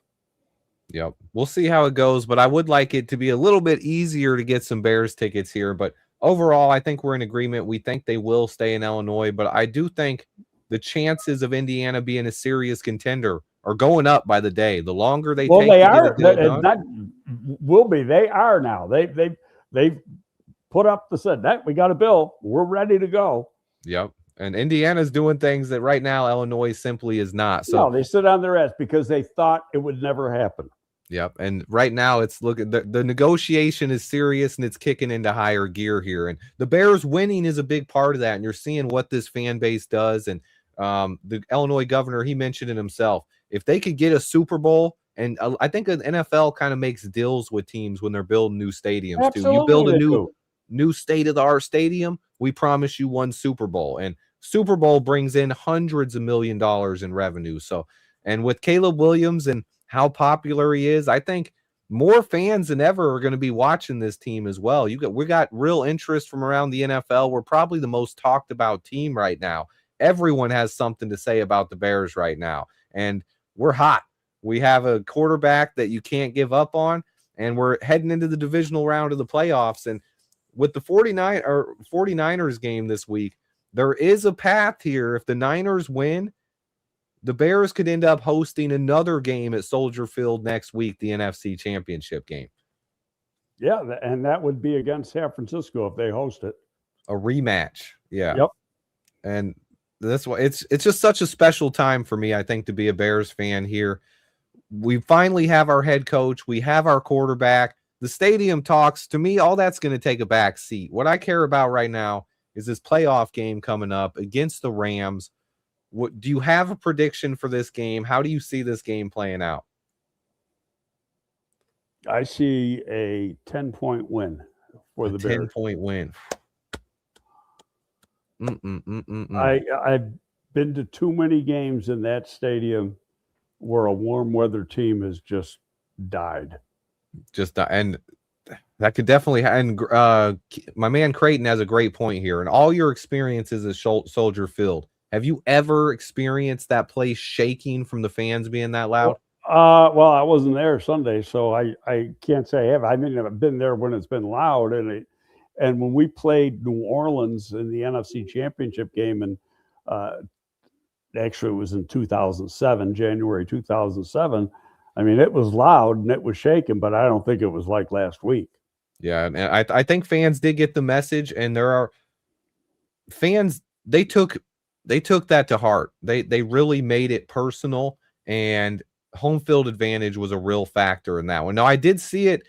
Yep. We'll see how it goes, but I would like it to be a little bit easier to get some Bears tickets here. But overall, I think we're in agreement. We think they will stay in Illinois, but I do think the chances of Indiana being a serious contender are going up by the day. The longer they take
they
to
are.
get a deal done,
They are now. They've put up said that we got a bill. We're ready to go.
Yep. And Indiana's doing things that right now Illinois simply is not. So
no, they sit on their ass because they thought it would never happen.
Yep. And right now it's the negotiation is serious and it's kicking into higher gear here. And the Bears winning is a big part of that. And you're seeing what this fan base does. And the Illinois governor, he mentioned it himself. If they could get a Super Bowl, and I think an NFL kind of makes deals with teams when they're building new stadiums.
Absolutely,
too. You build a new state-of-the-art stadium, we promise you one Super Bowl. And Super Bowl brings in hundreds of $1 million in revenue. So, and with Caleb Williams and how popular he is, I think more fans than ever are going to be watching this team as well. We got real interest from around the NFL. We're probably the most talked about team right now. Everyone has something to say about the Bears right now, and we're hot. We have a quarterback that you can't give up on, and we're heading into the divisional round of the playoffs. And with the 49ers game this week, there is a path here. If the Niners win, the Bears could end up hosting another game at Soldier Field next week, the NFC Championship game.
Yeah, and that would be against San Francisco if they host it.
A rematch. Yeah.
Yep.
And that's why it's just such a special time for me, I think, to be a Bears fan here. We finally have our head coach. We have our quarterback. The stadium talks, to me, all that's going to take a back seat. What I care about right now is this playoff game coming up against the Rams. What do you have a prediction for this game? How do you see this game playing out?
I see a 10-point win for the Bears.
10-point win.
I've been to too many games in that stadium where a warm weather team has just died.
And that could definitely. And my man Creighton has a great point here. And all your experiences at Soldier Field, have you ever experienced that place shaking from the fans being that loud?
Well, I wasn't there Sunday, so I can't say I have. I mean, I've been there when it's been loud, and when we played New Orleans in the NFC Championship game, and actually it was in 2007, January 2007. I mean, it was loud and it was shaking, but I don't think it was like last week.
Yeah, and I think fans did get the message, and there are fans, they took that to heart. They really made it personal, and home field advantage was a real factor in that one. Now, I did see it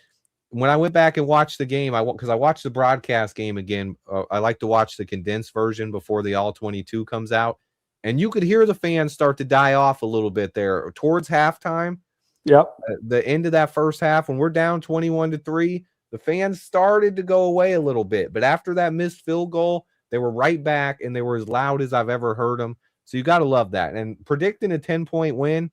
when I went back and watched the game. Because I watched the broadcast game again. I like to watch the condensed version before the all 22 comes out, and you could hear the fans start to die off a little bit there towards halftime.
Yep.
The end of that first half, when we're down 21-3, the fans started to go away a little bit. But after that missed field goal, they were right back, and they were as loud as I've ever heard them. So you got to love that. And predicting a 10-point win,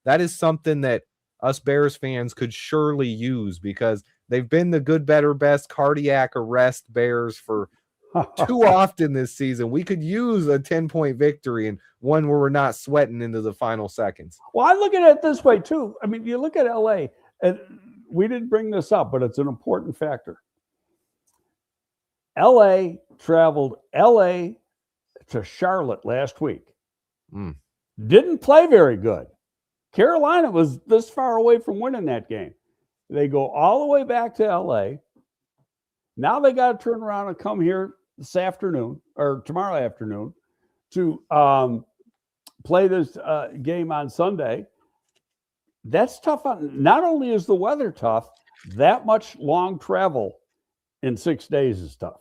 that is something that us Bears fans could surely use, because they've been the good, better, best cardiac arrest Bears for too often this season. We could use a 10-point victory, and one where we're not sweating into the final seconds.
Well, I look at it this way too. I mean, you look at LA, and we didn't bring this up, but it's an important factor. LA traveled LA to Charlotte last week. Didn't play very good. Carolina was this far away from winning that game. They go all the way back to LA. Now they got to turn around and come here this afternoon or tomorrow afternoon to play this game on Sunday. That's tough. Not only is the weather tough, that much long travel in 6 days is tough.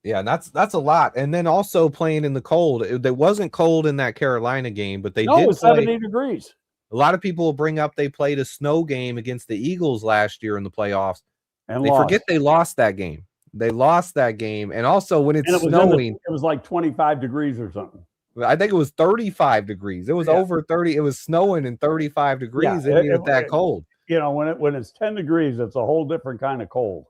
Yeah, and that's a lot. And then also playing in the cold. It wasn't cold in that Carolina game, but they did
it was
play
70 degrees.
A lot of people will bring up they played a snow game against the Eagles last year in the playoffs.
And
they forget they lost that game. They lost that game. And also when it's snowing.
It was like 25 degrees or something.
I think it was 35 degrees. It was over 30. It was snowing and 35 degrees. Yeah, it's that cold.
You know, when it's 10 degrees, it's a whole different kind of cold.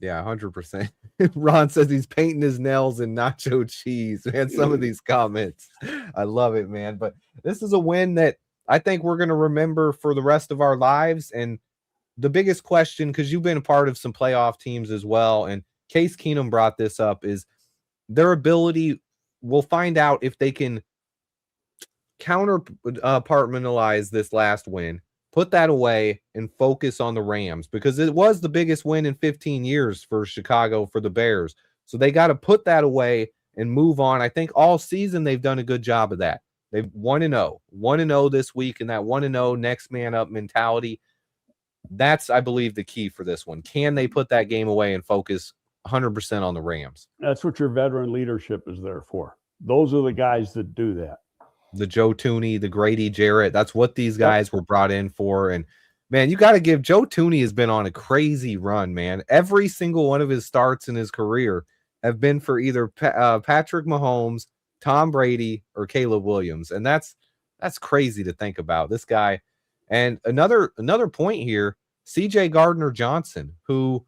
Yeah, 100%. Ron says he's painting his nails in nacho cheese. Man, some of these comments. I love it, man. But this is a win that I think we're going to remember for the rest of our lives. And the biggest question, because you've been a part of some playoff teams as well, and Case Keenum brought this up, is their ability. We'll find out if they can compartmentalize this last win, put that away, and focus on the Rams, because it was the biggest win in 15 years for Chicago for the Bears. So they got to put that away and move on. I think all season they've done a good job of that. They've 1-0 this week, and that 1-0 next man up mentality. That's, I believe, the key for this one. Can they put that game away and focus 100% on the Rams?
That's what your veteran leadership is there for. Those are the guys that do that.
The Joe Tooney, the Grady Jarrett. That's what these guys were brought in for. And man, you got to give Joe Tooney has been on a crazy run, man. Every single one of his starts in his career have been for either Patrick Mahomes, Tom Brady, or Caleb Williams. And that's crazy to think about, this guy. And another point here, CJ Gardner-Johnson, who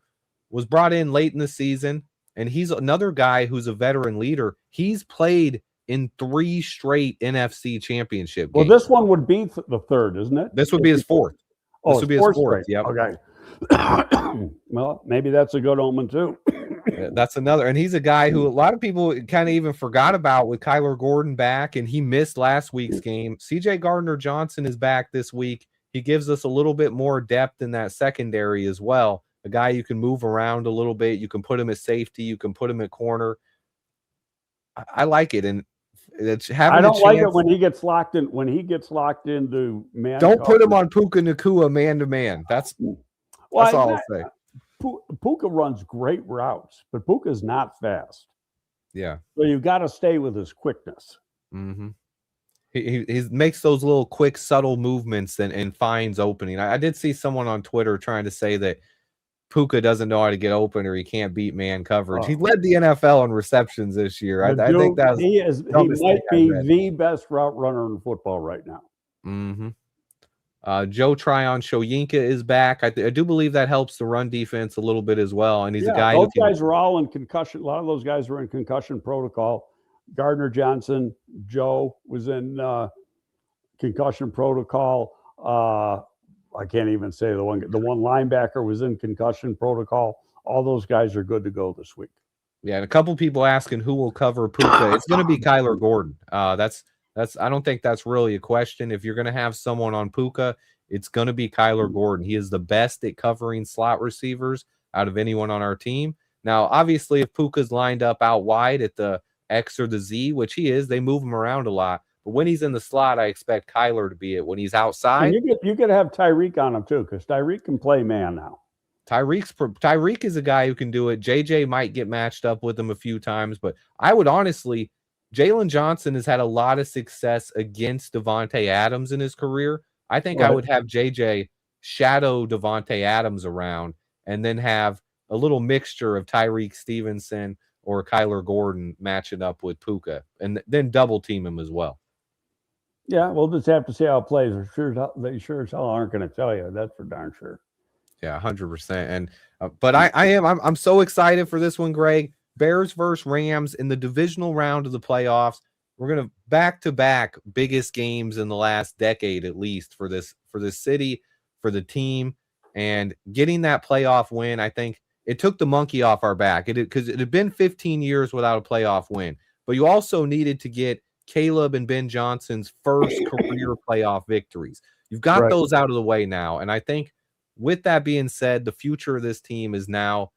was brought in late in the season, and he's another guy who's a veteran leader. He's played in 3 straight NFC championship games.
Well, this one would be the third, isn't it?
This would be his fourth.
This would be his fourth.
Yep.
Okay. Well, maybe that's a good omen too.
That's another. And he's a guy who a lot of people kind of even forgot about with Kyler Gordon back, and he missed last week's game. CJ Gardner-Johnson is back this week. He gives us a little bit more depth in that secondary as well. A guy you can move around a little bit. You can put him at safety. You can put him at corner. I like it. And it's having
I don't like it when he gets locked in. When he gets locked into man.
Don't put him on Puka Nacua man to man. That's all I'll say.
Puka runs great routes, but Puka's not fast.
Yeah.
So you've got to stay with his quickness.
Mm-hmm. He makes those little quick, subtle movements and finds opening. I did see someone on Twitter trying to say that Puka doesn't know how to get open or he can't beat man coverage. He led the NFL in receptions this year. I think that
he might be the best route runner in football right now.
Mm-hmm. Joe Tryon-Shoyinka is back. I do believe that helps the run defense a little bit as well. And he's a guy.
Those guys are all in concussion. A lot of those guys were in concussion protocol. Gardner-Johnson, Joe was in concussion protocol. I can't even say the one linebacker was in concussion protocol. All those guys are good to go this week.
Yeah, and a couple people asking who will cover Puka. It's going to be Kyler Gordon. That's I don't think that's really a question. If you're going to have someone on Puka, it's going to be Kyler Gordon. He is the best at covering slot receivers out of anyone on our team. Now, obviously, if Puka's lined up out wide at the X or the Z, which he is, they move him around a lot. But when he's in the slot, I expect Kyler to be it. When he's outside,
you could have Tyreek on him too, because Tyreek can play man now.
Tyreek is a guy who can do it. JJ might get matched up with him a few times, but I would honestly, Jalen Johnson has had a lot of success against Devontae Adams in his career. I think I would have JJ shadow Devontae Adams around and then have a little mixture of Tyreek Stevenson or Kyler Gordon matching up with Puka, and then double team him as well.
Yeah, we'll just have to see how it plays. They sure as hell aren't going to tell you. That's for darn sure.
Yeah, 100%. And but I'm so excited for this one, Greg. Bears versus Rams in the divisional round of the playoffs. We're gonna back-to-back biggest games in the last decade, at least for this city, for the team, and getting that playoff win. I think it took the monkey off our back. Because it had been 15 years without a playoff win, but you also needed to get Caleb and Ben Johnson's first career playoff victories. You've got those out of the way now. And I think with that being said, the future of this team is now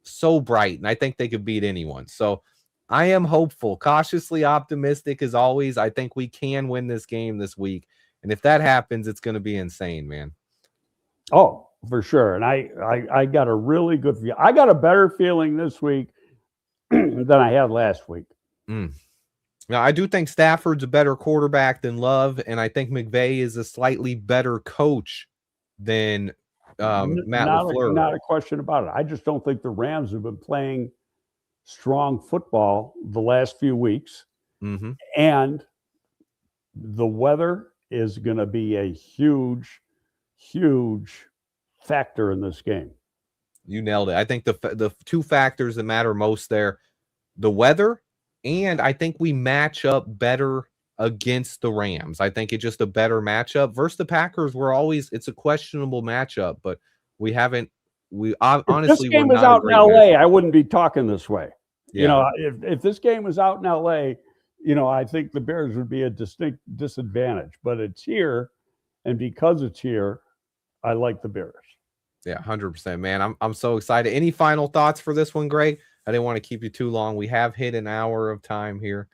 so bright, and I think they could beat anyone. So I am hopeful, cautiously optimistic as always. I think we can win this game this week. And if that happens, it's going to be insane, man.
Oh, for sure. And I got a really good feel. I got a better feeling this week than I had last week.
Now, I do think Stafford's a better quarterback than Love, and I think McVay is a slightly better coach than Matt LaFleur.
Not a question about it. I just don't think the Rams have been playing strong football the last few weeks. And the weather is going to be a huge, huge factor in this game.
You nailed it. I think the two factors that matter most there, the weather, and I think we match up better against the Rams. I think it's just a better matchup versus the Packers. It's a questionable matchup, but we honestly,
if this game was out in LA, I wouldn't be talking this way.
Yeah.
You know, if this game was out in LA, you know, I think the Bears would be a distinct disadvantage, but it's here. And because it's here, I like the Bears.
Yeah, 100%, man. I'm so excited. Any final thoughts for this one, Greg? I didn't want to keep you too long. We have hit an hour of time here.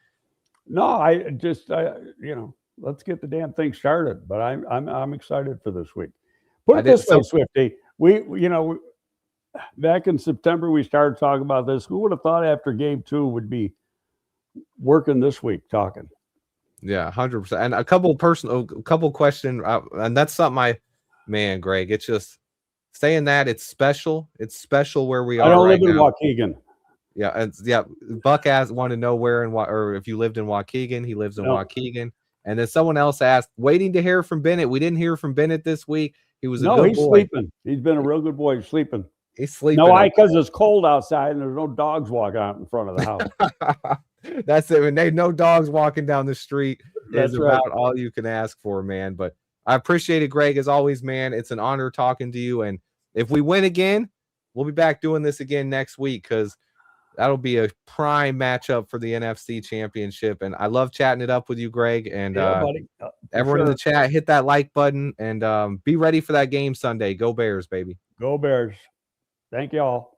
No, you know, let's get the damn thing started. But I'm excited for this week. Put it this way, Swifty. You know, back in September we started talking about this. Who would have thought after game 2 would be working this week talking?
Yeah, 100%. And a couple questions, and that's something man, Greg. It's just saying that it's special. It's special where we are.
I don't
live
in Waukegan.
Yeah, Buck wanted to know where or if you lived in Waukegan. He lives in Waukegan. And then someone else asked, waiting to hear from Bennett. We didn't hear from Bennett this week. He was
he's sleeping. He's been a real good boy. He's sleeping.
He's sleeping.
No, because it's cold outside and there's no dogs walking out in front of the house.
That's it. When no dogs walking down the street
That's
is about all you can ask for, man. But I appreciate it, Greg, as always, man. It's an honor talking to you. And if we win again, we'll be back doing this again next week because that'll be a prime matchup for the NFC Championship. And I love chatting it up with you, Greg. And everyone in the chat, hit that like button and be ready for that game Sunday. Go Bears, baby.
Go Bears. Thank you all.